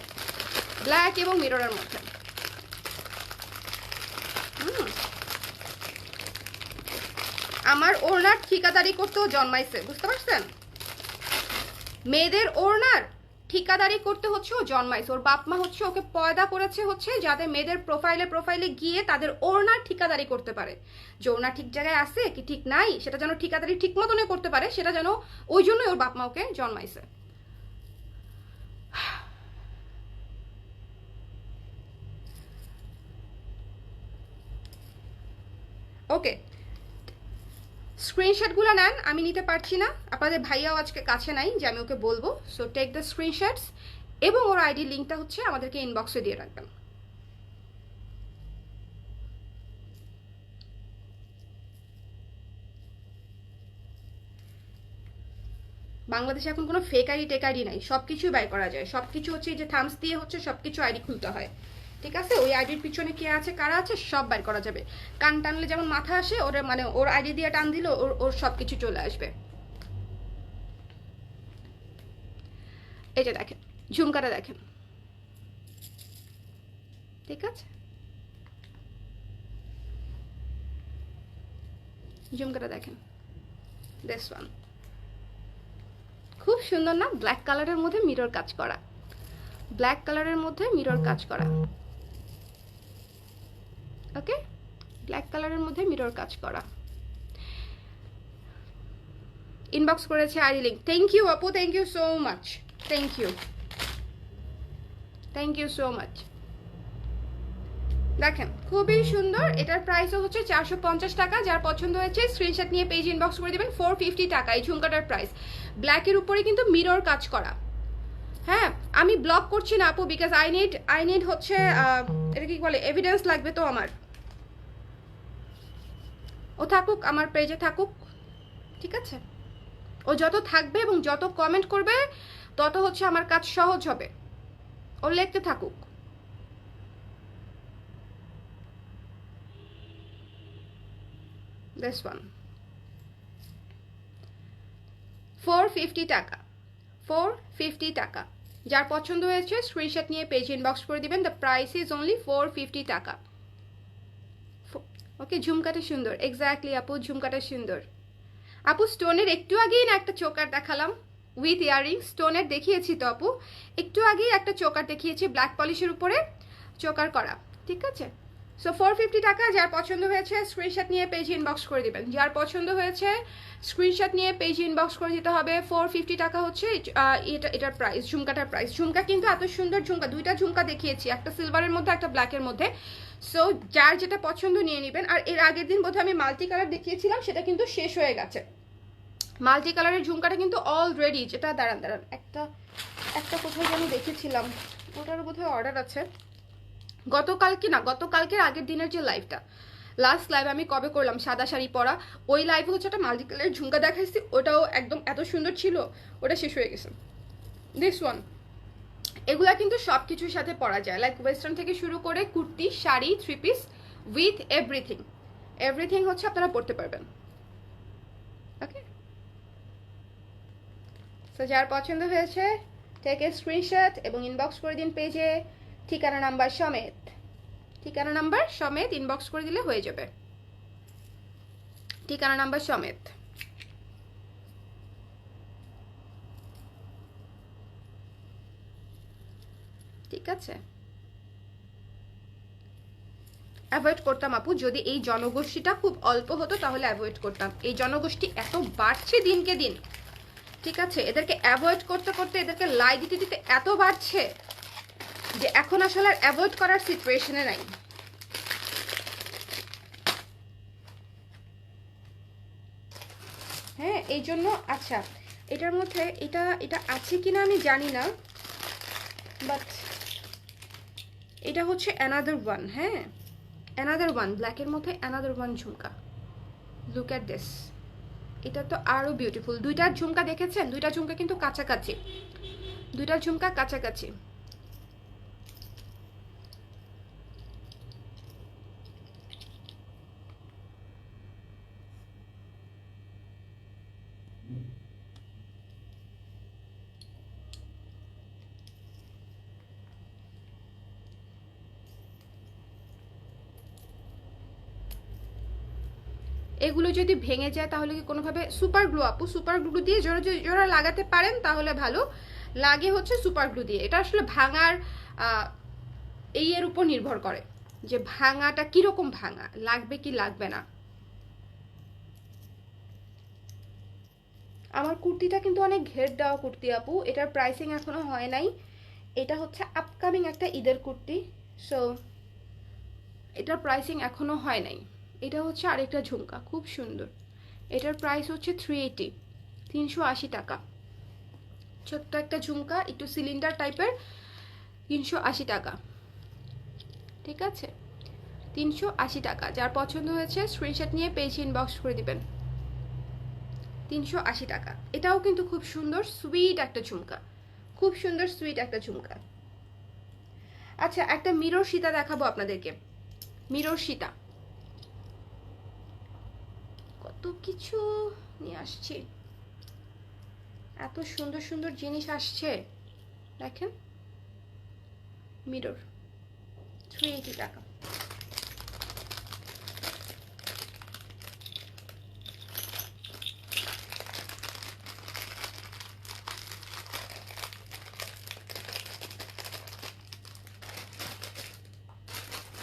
আমার ওড়নার ঠিকাদারি করতেও জন্মাইছে, বুঝতে পারছেন? মেয়েদের ওড়নার ঠিকাদারি করতে হচ্ছে ও জন্মাইছে। ওর বাপ মা হচ্ছে ওকে পয়দা করেছে হচ্ছে যাতে মেয়েদের প্রোফাইলে গিয়ে তাদের ওড়নার ঠিকাদারি করতে পারে। যে ওড়না ঠিক জায়গায় আছে কি ঠিক নাই সেটা যেন ঠিকাদারি ঠিক মতনে করতে পারে, সেটা যেন, ওই জন্যই ওর বাপ মা ওকে জন্মাইছে। ওকে, স্ক্রিনশটগুলো নেন, আমি নিতে পারছি না, আপনাদের ভাইয়াও আজকে কাছে নাই যে আমি ওকে বলবো। সো টেক দ্য স্ক্রিনশটস এবং ওর আইডি লিঙ্কটা হচ্ছে আমাদেরকে ইনবক্সে দিয়ে রাখবেন। বাংলাদেশে এখন কোনো ফেক আইডি টেক আইডি নাই, সব কিছুই বাই করা যায়। সব কিছু হচ্ছে যে থামস দিয়ে হচ্ছে সব কিছু আইডি খুলতে হয়। ঠিক আছে, ওই আইডির পিছনে কে আছে কারা আছে সব বাইর করা যাবে। কান টানলে যেমন মাথা আসে, ওর মানে ওর আইডি দিয়ে টান দিল ওর সব কিছু চলে আসবে। এই যে দেখেন ঝুমকাটা দেখেন, ঠিক আছে, ঝুমকাটা দেখেন, দিস ওয়ান খুব সুন্দর না? ব্ল্যাক কালারের মধ্যে মিরর কাজ করা, ব্ল্যাক কালারের মধ্যে মিরর কাজ করা। ওকে, ব্ল্যাক কালারের মধ্যে মিরর কাজ করা। ইনবক্স করেছে আইডি লিঙ্ক। থ্যাংক ইউ আপু, thank you so much, thank you so much. দেখেন খুবই সুন্দর, এটার প্রাইসও হচ্ছে 450 টাকা। যার পছন্দ হয়েছে স্ক্রিনশট নিয়ে পেজ ইনবক্স করে দিবেন। 450 টাকা এই ঝুমকাটার প্রাইস। ব্ল্যাকের উপরে কিন্তু মিরর কাজ করা। হ্যাঁ, আমি ব্লক করছি না আপু, বিকজ আই নিড হচ্ছে এটা কি বলে, এভিডেন্স লাগবে তো আমার। ও থাকুক, আমার পেজে থাকুক, ঠিক আছে? ও যত থাকবে এবং যত কমেন্ট করবে তত হচ্ছে আমার কাজ সহজ হবে। ও লিখতে থাকুক। This one 450 টাকা, 450 টাকা। যার পছন্দ হয়েছে স্ক্রিনশট নিয়ে পেজ ইনবক্স করে দিবেন। দ্য প্রাইস ইজ অনলি 450 টাকা। ওকে, ঝুমকাটা সুন্দর, এক্স্যাক্টলি আপু, ঝুমকাটা সুন্দর। আপু স্টোনের একটু আগেই না একটা চোকার দেখালাম উইথ ইয়ারিং, স্টোনের দেখিয়েছি তো আপু, একটু আগেই একটা চোকার দেখিয়েছি ব্ল্যাক পলিশের উপরে চোকার করা। ঠিক আছে, সো 450 টাকা। যার পছন্দ হয়েছে স্ক্রিনশট নিয়ে পেজ ইনবক্স করে দিবেন। যার পছন্দ হয়েছে স্ক্রিনশট নিয়ে পেজ ইনবক্স করে দিতে হবে। 450 টাকা হচ্ছে এটার প্রাইস, ঝুমকাটার প্রাইস। ঝুমকা কিন্তু এত সুন্দর ঝুমকা, দুইটা ঝুমকা দেখিয়েছি, একটা সিলভারের মধ্যে একটা ব্ল্যাকের মধ্যে। সো যার যেটা পছন্দ নিয়ে নেবেন। আর এর আগের দিন বোধহয় আমি মাল্টি কালার দেখিয়েছিলাম, সেটা কিন্তু শেষ হয়ে গেছে। মাল্টি কালারের ঝুমকাটা কিন্তু অলরেডি, যেটা দাঁড়ান একটা কোথাও আমি দেখেছিলাম, ওটার বোধহয় অর্ডার আছে। গতকালকের আগের দিনের যে লাস্ট লাইভ আমি কবে করলাম সাদা শাড়ি পরা, ওই লাইভে হচ্ছে একটা মাল্টি কালারের ঝুমকা দেখাইছি, ওটাও একদম এত সুন্দর ছিল, ওটা শেষ হয়ে গেছে। দিস ওয়ান, এগুলা কিন্তু সব কিছুর সাথে পরা যায়, লাইক ওয়েস্টার্ন থেকে শুরু করে kurti, sari, three piece with everything, everything হচ্ছে আপনারা পরতে পারবেন। ওকে, তো যার পছন্দ হয়েছে টেক এ স্ক্রিনশট এবং ইনবক্স করে দিন পেজে, ঠিকানা নাম্বার সমেত, ঠিকানা নাম্বার সমেত ইনবক্স করে দিলে হয়ে যাবে, ঠিকানা নাম্বার সমেত। ঠিক আছে, অ্যাভয়েড করতাম আপু, যদি এই জনগোষ্ঠীটা খুব অল্প হতো তাহলে অ্যাভয়েড করতাম। এই জনগোষ্ঠী এত বাড়ছে দিনকে দিন, ঠিক আছে, এদেরকে অ্যাভয়েড করতে করতে, এদেরকে লাই দিতে দিতে এত বাড়ছে যে এখন আসলে আর অ্যাভয়েড করার সিচুয়েশনে নাই। হ্যাঁ, এই জন্য। আচ্ছা, এটার মধ্যে এটা এটা আছে কিনা আমি জানি না, বাট এটা হচ্ছে অ্যানাদার ওয়ান। হ্যাঁ, অ্যানাদার ওয়ান, ব্ল্যাকের মধ্যে another one jhumka, look at this, এটা তো আরো বিউটিফুল। দুইটার ঝুমকা দেখেছেন, দুইটা ঝুমকা কিন্তু কাছাকাছি, দুইটা ঝুমকা কাছাকাছি। এগুলো যদি ভেঙে যায় তাহলে কি কোনোভাবে সুপার গ্লু আপু, সুপার গ্লু দিয়ে জোড়া লাগাতে পারেন তাহলে ভালো লাগে, হচ্ছে সুপার গ্লু দিয়ে। এটা আসলে ভাঙার এই এর উপর নির্ভর করে যে ভাঙাটা কিরকম ভাঙা লাগবে কি লাগবে না। আমার কুর্তিটা কিন্তু অনেক ঘের দেওয়া কুর্তি আপু, এটার প্রাইসিং এখনো হয় নাই, এটা হচ্ছে আপকামিং একটা ঈদের কুর্তি, সো এটার প্রাইসিং এখনো হয় নাই। এটা হচ্ছে আরেকটা ঝুমকা, খুব সুন্দর, এটার প্রাইস হচ্ছে 380, 380 টাকা। ছোট্ট একটা ঝুমকা, একটু সিলিন্ডার টাইপের, 380 টাকা। ঠিক আছে, 380 টাকা। যার পছন্দ হয়েছে স্ক্রিনশট নিয়ে পেজ ইনবক্স করে দিবেন। 380 টাকা। এটাও কিন্তু খুব সুন্দর সুইট একটা ঝুমকা, খুব সুন্দর সুইট একটা ঝুমকা। আচ্ছা, একটা মিরর সীতা দেখাবো আপনাদেরকে, মিরর সীতা, কত কিছু নিয়ে আসছি, এত সুন্দর সুন্দর জিনিস আসছে, দেখেন, মিরর 380 টাকা।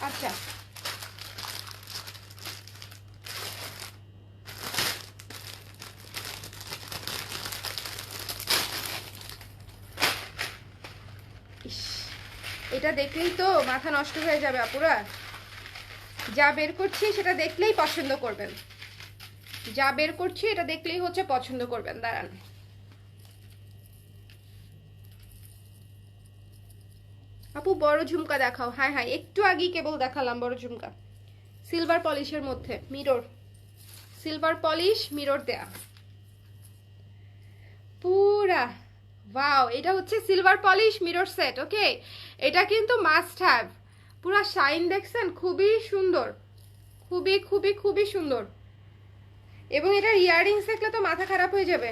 আচ্ছা, এটা দেখলেই তো মাথা নষ্ট হয়ে যাবে আপুরা, যা বের করছি সেটা দেখলেই পছন্দ করবেন, যা বের করছি এটা দেখলেই হচ্ছে পছন্দ করবেন। দাঁড়ান, আপু বড় ঝুমকা দেখাও। হ্যাঁ হ্যাঁ, একটু আগেই কেবল দেখালাম বড় ঝুমকা, সিলভার পলিশের মধ্যে মিরর, সিলভার পলিশ মিরর দেয়া পুরা, ওয়াও, এটা হচ্ছে সিলভার পলিশ মিরর সেট। ওকে, এটা কিন্তু মাস্ট হ্যাভ, পুরা শাইন দেখছেন, খুবই সুন্দর, খুবই খুবই খুবই সুন্দর। এবং এটার ইয়াররিংস দেখলে তো মাথা খারাপ হয়ে যাবে।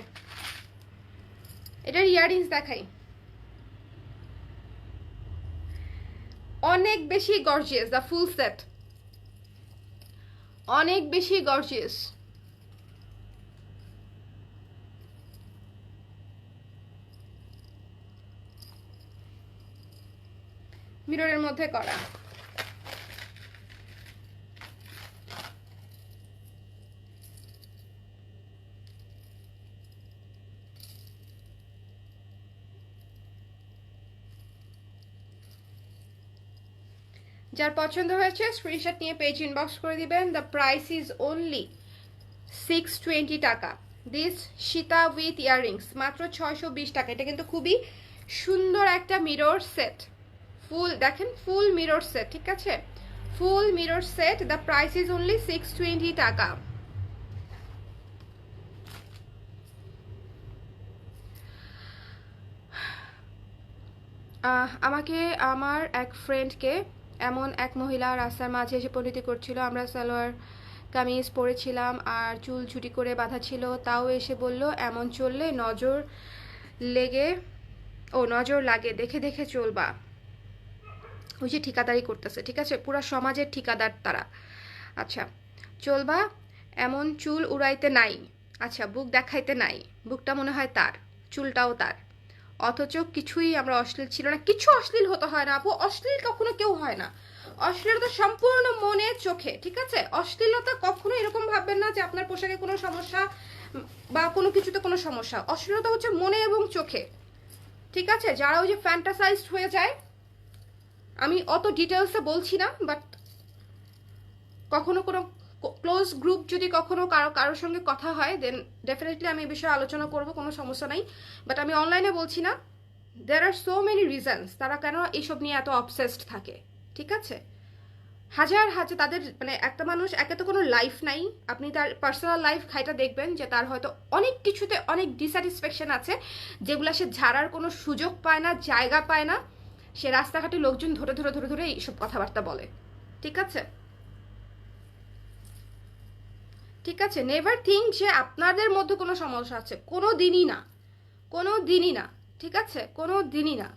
এটার ইয়াররিংস দেখাই, অনেক বেশি গর্জিয়াস, দ্য ফুল সেট অনেক বেশি গর্জিয়াস। মিররের মধ্যে করা, যার পছন্দ হয়েছে স্ক্রিনশট নিয়ে পেজ ইনবক্স করে দিবেন। দ্য প্রাইস ইজ অনলি 620 টাকা। দিস সীতা উইথ ইয়াররিংস মাত্র 620 টাকা। এটা কিন্তু খুবই সুন্দর একটা মিরর সেট, ফুল দেখেন, ফুল মিরর সেট, ঠিক আছে, ফুল mirror set, the price is only 620 টাকা। আমাকে আমার এক ফ্রেন্ডকে এমন এক মহিলা রাস্তার মাঝে এসে পরিণতি করছিল। আমরা সালোয়ার কামিজ পরেছিলাম আর চুল ছুটি করে বাঁধা ছিল, তাও এসে বলল এমন চললে নজর লাগে, দেখে দেখে চলবা। ওই যে ঠিকাদারি করতেছে, ঠিক আছে, পুরা সমাজের ঠিকাদার তারা। আচ্ছা, চলবা এমন চুল উড়াইতে নাই, আচ্ছা বুক দেখাইতে নাই, বুকটা মনে হয় তার, চুলটাও তার, অথচ কিছুই আমরা অশ্লীল ছিল না। কিছু অশ্লীল হতে হয় না আপু, অশ্লীল কখনো কেউ হয় না। অশ্লীলতা সম্পূর্ণ মনে চোখে, ঠিক আছে। অশ্লীলতা কখনো এরকম ভাববেন না যে আপনার পোশাকে কোনো সমস্যা বা কোনো কিছুতে কোনো সমস্যা। অশ্লীলতা হচ্ছে মনে এবং চোখে, ঠিক আছে। যারা ওই যে ফ্যান্টাসাইজড হয়ে যায়, আমি অত ডিটেলসে বলছি না, বাট কখনো কোনো ক্লোজ গ্রুপ যদি কখনো কারোর সঙ্গে কথা হয়, দেন ডেফিনেটলি আমি এই বিষয়ে আলোচনা করব, কোনো সমস্যা নাই। বাট আমি অনলাইনে বলছি না। দেয়ার আর সো মেনি রিজনস তারা কেন এইসব নিয়ে এত অবসেসড থাকে, ঠিক আছে। হাজার হাজার তাদের, মানে একটা মানুষ, একে তো কোনো লাইফ নাই। আপনি তার পার্সোনাল লাইফ খাইটা দেখবেন যে তার হয়তো অনেক কিছুতে অনেক ডিস্যাটিসফ্যাকশন আছে, যেগুলো সে ঝাড়ার কোনো সুযোগ পায় না, জায়গা পায় না। সে রাস্তাঘাটে লোকজন ধরে ধরে ধরে ধরে এইসব কথাবার্তা বলে, ঠিক আছে। ঠিক আছে, নেভার থিঙ্ক যে আপনাদের মধ্যে কোনো সমস্যা আছে, কোনো দিনই না, কোনো দিনই না, ঠিক আছে, কোনো দিনই না।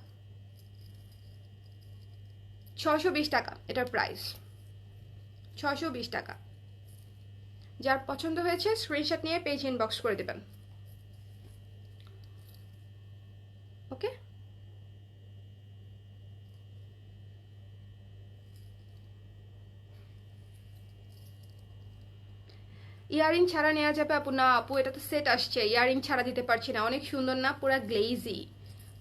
620 টাকা এটার প্রাইস, 620 টাকা। যার পছন্দ হয়েছে স্ক্রিনশট নিয়ে পেজ ইনবক্স করে দেবেন, ওকে। ইয়ারিং ছাড়া নেওয়া যাবে আপু? না আপু, এটা তো সেট আসছে, ইয়ারিং ছাড়া দিতে পারছি না। অনেক সুন্দর না, পুরা গ্লেজি,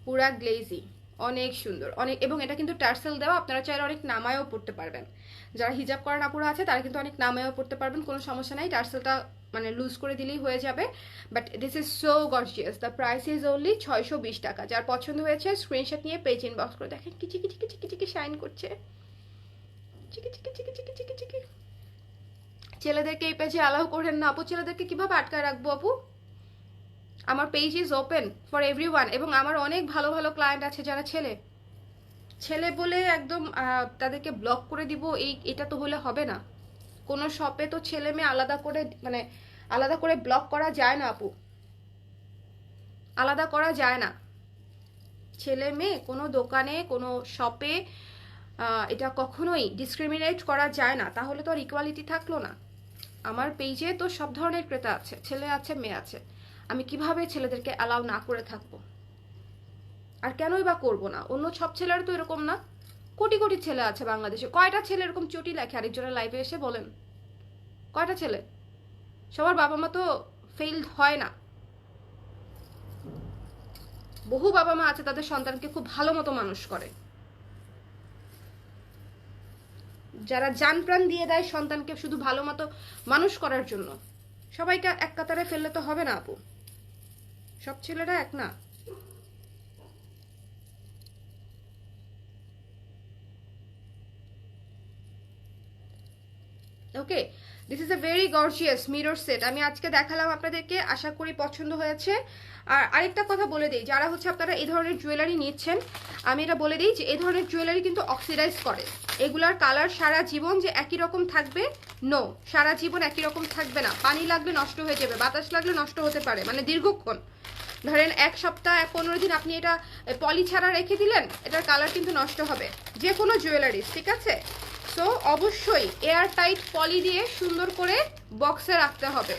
পুরা গ্লেজি, অনেক সুন্দর অনেক। এবং এটা কিন্তু টার্সেল দেওয়া, আপনারা চাইলে অনেক নামায়ও পড়তে পারবেন। যারা হিজাব করা আপুরা আছে তারা কিন্তু অনেক নামায়ও পড়তে পারবেন, কোনো সমস্যা নাই। টার্সেলটা মানে লুজ করে দিলেই হয়ে যাবে। But this is so gorgeous, the price is only 620 টাকা। যার পছন্দ হয়েছে স্ক্রিনশট নিয়ে পেজ ইনবক্স করে দেখেন, কিচি কিচি কিচি কিচি কি শাইন করছে, চিকি চিকি চিকি চিকি চিকি চিকি। ছেলেদেরকে এই পেজে অ্যালাউ করেন না আপু, ছেলেদেরকে কিভাবে আটকায় রাখবো আপু? আমার page is open for everyone, এবং আমার অনেক ভালো ভালো ক্লায়েন্ট আছে যারা ছেলে। ছেলে বলে একদম তাদেরকে ব্লক করে দিব, এটা তো হলে হবে না। কোনো শপে তো ছেলে মেয়ে আলাদা করে, মানে আলাদা করে ব্লক করা যায় না আপু, আলাদা করা যায় না। ছেলে মেয়ে কোনো দোকানে কোনো শপে এটা কখনোই ডিসক্রিমিনেট করা যায় না, তাহলে তো আর ইকুয়ালিটি থাকলো না। আমার পেজে তো সব ধরনের ক্রেতা আছে, ছেলে আছে মেয়ে আছে। আমি কিভাবে ছেলেদেরকে অ্যালাউ না করে থাকবো? আর কেনই বা করবো না? অন্য সব ছেলেরা তো এরকম না। কোটি কোটি ছেলে আছে বাংলাদেশে, কয়টা ছেলে এরকম চটি লেখে আরেকজনের লাইভে এসে? বলেন কয়টা ছেলে? সবার বাবা মা তো ফেইলড হয় না। বহু বাবা মা আছে তাদের সন্তানকে খুব ভালো মতো মানুষ করে, যারা জান প্রাণ দিয়ে দেয় সন্তানকে শুধু ভালো মতো মানুষ করার জন্য। সবাইকে এক কাতারে ফেললে তো হবে না আপু, সব ছেলেরা এক না। Okay, this is a very gorgeous mirror set. আমি আজকে দেখালাম আপনাদেরকে, আশা করি পছন্দ হয়েছে। আর আরেকটা কথা বলে দিই, যারা হচ্ছে আপনারা এই ধরনের জুয়েলারি নিচ্ছেন, আমি এটা বলে দিই যে এই ধরনের জুয়েলারি কিন্তু অক্সিডাইজ করে। এগুলার কালার সারা জীবন যে একই রকম থাকবে, নো, সারা জীবন একই রকম থাকবে না। পানি লাগলে নষ্ট হয়ে যাবে, বাতাস লাগলে নষ্ট হতে পারে, মানে দীর্ঘক্ষণ। ধরেন এক সপ্তাহ 15 দিন আপনি এটা পলি ছাড়া রেখে দিলেন, এটার কালার কিন্তু নষ্ট হবে, যে কোনো জুয়েলারি, ঠিক আছে। সো অবশ্যই এয়ার টাইট পলি দিয়ে সুন্দর করে বক্সে রাখতে হবে,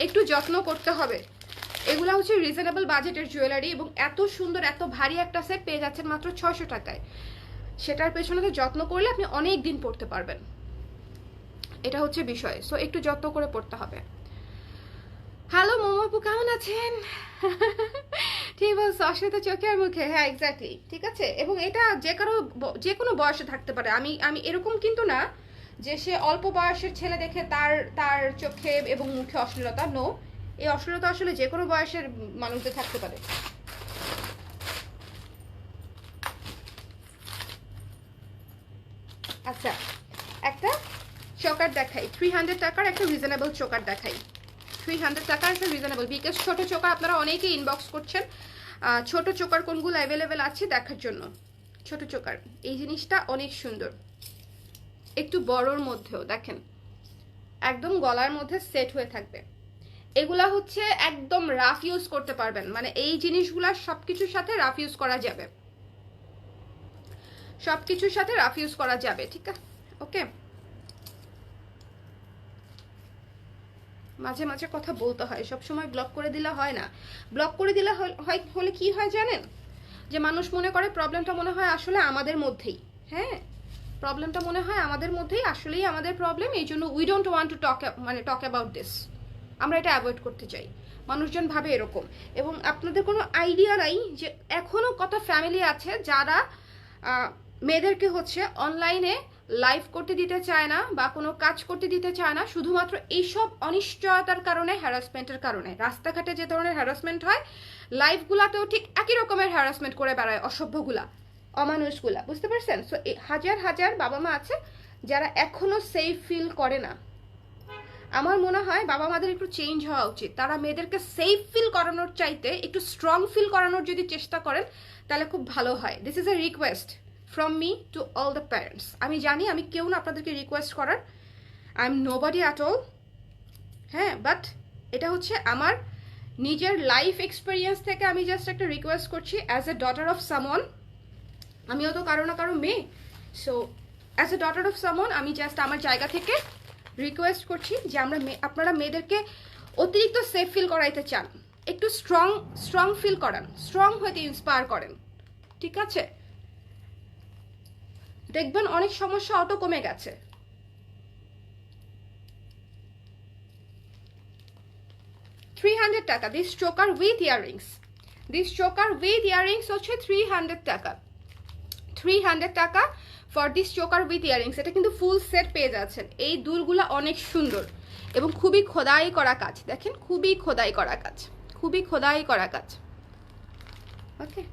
একটু যত্ন করতে হবে। এগুলো হচ্ছে রিজনেবল বাজেটের জুয়েলারি, এবং এত সুন্দর এত ভারী একটা সেট পেয়ে যাচ্ছেন মাত্র 600 টাকায়। সেটার পেছনে তো যত্ন করলে আপনি অনেক দিন পড়তে পারবেন, এটা হচ্ছে বিষয়। সো একটু যত্ন করে পড়তে হবে। হ্যালো মোমোপু, কেমন আছেন? ঠিক বলছো, অশ্বিতা চোখে আর মুখে, হ্যাঁ এক্স্যাক্টলি, ঠিক আছে। এবং এটা যে কোনো বয়সে থাকতে পারে। আমি এরকম কিন্তু না যে সে অল্প বয়সের ছেলে দেখে তার চোখে এবং মুখে অশ্লীলতা, নো। এই অশ্লীলতা আসলে যে কোনো বয়সের মানুষদের থাকতে পারে। আচ্ছা, চোকার দেখাই, 300 টাকার একটা রিজনেবল চোকার দেখাই, 300 টাকার একটা রিজনেবল, বিকজ ছোট চোকার আপনারা অনেকেই ইনবক্স করছেন, ছোট চোকার কোনগুলো অ্যাভেলেবেল আছে দেখার জন্য। ছোট চোকার এই জিনিসটা অনেক সুন্দর, একটু বড়র মধ্যেও দেখেন, একদম গলার মধ্যে সেট হয়ে থাকবে। এগুলা হচ্ছে একদম রাফ ইউজ করতে পারবেন, মানে এই জিনিসগুলা সবকিছুর সাথে রাফ ইউজ করা যাবে, সবকিছুর সাথে রাফ ইউজ করা যাবে, ঠিক আছে? ওকে, মাঝে মাঝে কথা বলতে হয়, সব সময় ব্লক করে দিলে হয় না। ব্লক করে দিলে হলে কি হয় জানেন, যে মানুষ মনে করে প্রবলেমটা মনে হয় আসলে আমাদের মধ্যেই। হ্যাঁ, প্রবলেমটা মনে হয় আমাদের মধ্যেই, আসলেই আমাদের প্রবলেম, এই জন্য we don't want to talk about this, আমরা এটা অ্যাভয়েড করতে চাই। মানুষজন ভাবে এরকম, এবং আপনাদের কোনো আইডিয়া নাই যে এখনো কত ফ্যামিলি আছে যারা মেয়েদেরকে হচ্ছে অনলাইনে লাইভ করতে দিতে চায় না বা কোনো কাজ করতে দিতে চায় না, শুধুমাত্র এইসব অনিশ্চয়তার কারণে, হ্যারাসমেন্টের কারণে। রাস্তাঘাটে যে ধরনের হ্যারাসমেন্ট হয়, লাইভগুলাতেও ঠিক একই রকমের হ্যারাসমেন্ট করে বেড়ায় অসভ্যগুলা, অমানুষগুলা, বুঝতে পারছেন? সো হাজার হাজার বাবা মা আছে যারা এখনো সেফ ফিল করে না। আমার মনে হয় বাবা মাদের একটু চেঞ্জ হওয়া উচিত, তারা মেয়েদেরকে সেফ ফিল করানোর চাইতে একটু স্ট্রং ফিল করানোর যদি চেষ্টা করেন তাহলে খুব ভালো হয়। This is A request from me to all the parents. আমি জানি আমি কেউ না আপনাদেরকে রিকোয়েস্ট করার, I am nobody at all, হ্যাঁ, বাট এটা হচ্ছে আমার নিজের লাইফ এক্সপিরিয়েন্স থেকে আমি জাস্ট একটা রিকোয়েস্ট করছি, as a daughter of someone. আমিও তো কারো না কারো মেয়ে, so as a daughter of someone আমি জাস্ট আমার জায়গা থেকে রিকোয়েস্ট করছি যে আপনারা মেয়েদেরকে অতিরিক্ত সেফ ফিল করাইতে চান, একটু স্ট্রং ফিল করান, স্ট্রং হইতে ইন্সপায়ার করেন, ঠিক আছে? দেখবেন অনেক সমস্যা অটো কমে গেছে। $300 this choker with earrings, this choker with earrings হচ্ছে 300 টাকা, 300 টাকা for this choker with earrings. এটা কিন্তু ফুল সেট পেয়ে যাচ্ছেন। এই দুলগুলা অনেক সুন্দর এবং খুবই খোদাই করা কাজ, দেখেন খুবই খোদাই করা কাজ, খুবই খোদাই করা কাজ। ওকে,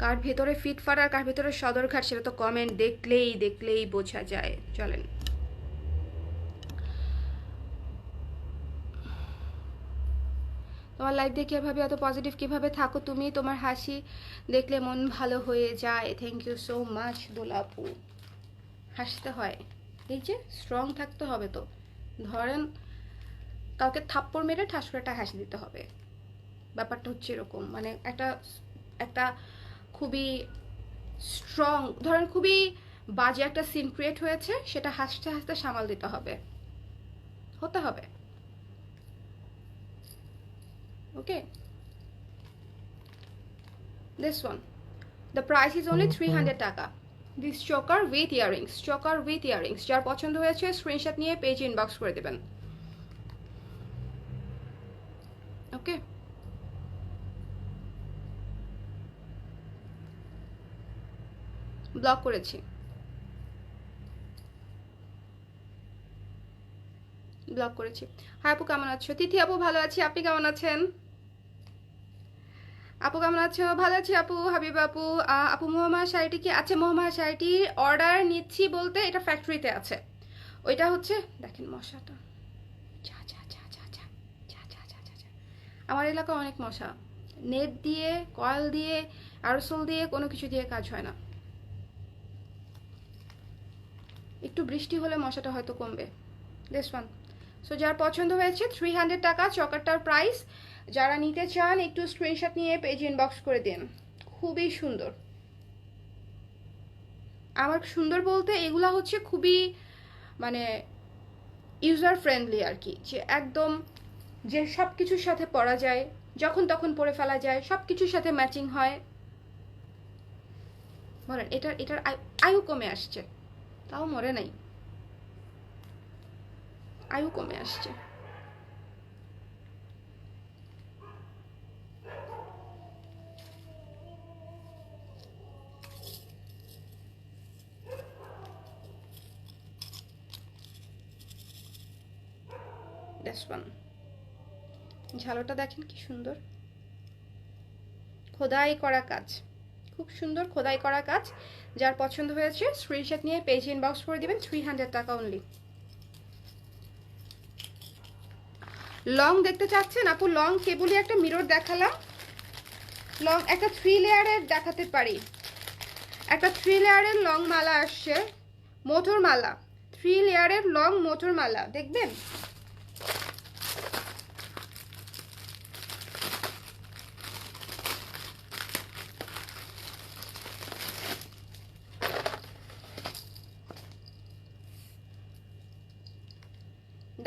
কার ভেতরে ফিটফাট আর কার ভেতরে সদরঘাট সেটা তো কমেন্ট দেখলেই বোঝা যায়। চলেন, তোমার লাইফ দেখে এভাবে এত পজিটিভ কিভাবে থাকো তুমি, তোমার হাসি দেখলে মন ভালো হয়ে যায়। থ্যাংক ইউ সো মাচ দোলাপু। হাসতে হয়, এই যে স্ট্রং থাকতে হবে। তো ধরেন কাউকে থাপ্পড় মেরে ঠাস করে একটা হাসি দিতে হবে, ব্যাপারটা হচ্ছে এরকম। মানে একটা খুবই স্ট্রং, ধরেন খুবই বাজে একটা সিন ক্রিয়েট হয়েছে, সেটা হাসতে হাসতে সামাল দিতে হবে, হতে হবে। ওকে, this one the price is only 300 টাকা। This choker with earrings, choker with earrings, যার পছন্দ হয়েছে স্ক্রিনশট নিয়ে পেজ ইনবক্স করে দেবেন। ওকে, ব্লক করেছি, ব্লক করেছি। হাই আপু কেমন আছো? তিথি আপু ভালো আছি, আপনি কেমন আছেন? আপু কেমন আছো? ভালো আছি আপু। হাবিব আপু, আপু মোহাম্মদ শাড়িটি কি আছে? মোহাম্মদ শাড়িটির অর্ডার নিচ্ছি বলতে এটা ফ্যাক্টরিতে আছে। ওইটা হচ্ছে দেখেন মশাটা, আমার এলাকায় অনেক মশা, নেট দিয়ে, কয়েল দিয়ে, আরসোল দিয়ে, কোনো কিছু দিয়ে কাজ হয় না। একটু বৃষ্টি হলে মশাটা হয়তো কমবে। দিস ওয়ান, সো যার পছন্দ হয়েছে 300 টাকা চকারটার প্রাইস। যারা নিতে চান একটু স্ক্রিনশট নিয়ে পেজ ইনবক্স করে দিন। খুবই সুন্দর, আমার সুন্দর বলতে এগুলা হচ্ছে খুবই মানে ইউজার ফ্রেন্ডলি আর কি, যে একদম যে সব কিছুর সাথে পরা যায়, যখন তখন পরে ফেলা যায়, সব কিছুর সাথে ম্যাচিং হয়। বলেন এটার আয়ু কমে আসছে, তাও মরে নাই, আয়ু কমে আসছে। ঝালোটা দেখেন কি সুন্দর, খোদাই করা কাজ, খুব সুন্দর খোদাই করা কাজ। যার পছন্দ হয়েছে স্ক্রিনশট নিয়ে পেজ ইনবক্স করে দিবেন, 300 টাকা অনলি। লং দেখতে চাচ্ছেন আপু? লং কেবলই একটা মিরর দেখালাম, লং একটা 3 লেয়ারের দেখাতে পারি। একটা 3 লেয়ারের লং মালা আসছে, মোটর মালা, 3 লেয়ারের লং মোটর মালা দেখবেন।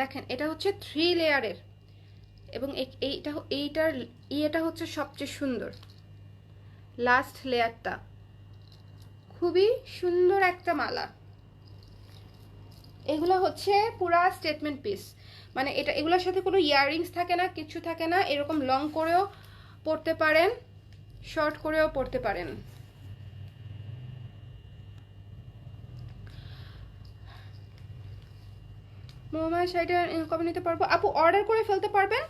দেখেন এটা হচ্ছে 3 লেয়ারের এবং এইটা হচ্ছে সবচেয়ে সুন্দর লাস্ট লেয়ারটা, খুবই সুন্দর একটা মালা। এগুলো হচ্ছে পুরা স্টেটমেন্ট পিস, মানে এগুলোর সাথে কোনো ইয়াররিংস থাকে না, কিছু থাকে না। এরকম লং করেও পরতে পারেন, শর্ট করেও পরতে পারেন। মোমা শাড়িটা কবে নিতে পারবো আপু? অর্ডার করে ফেলতে পারবেন,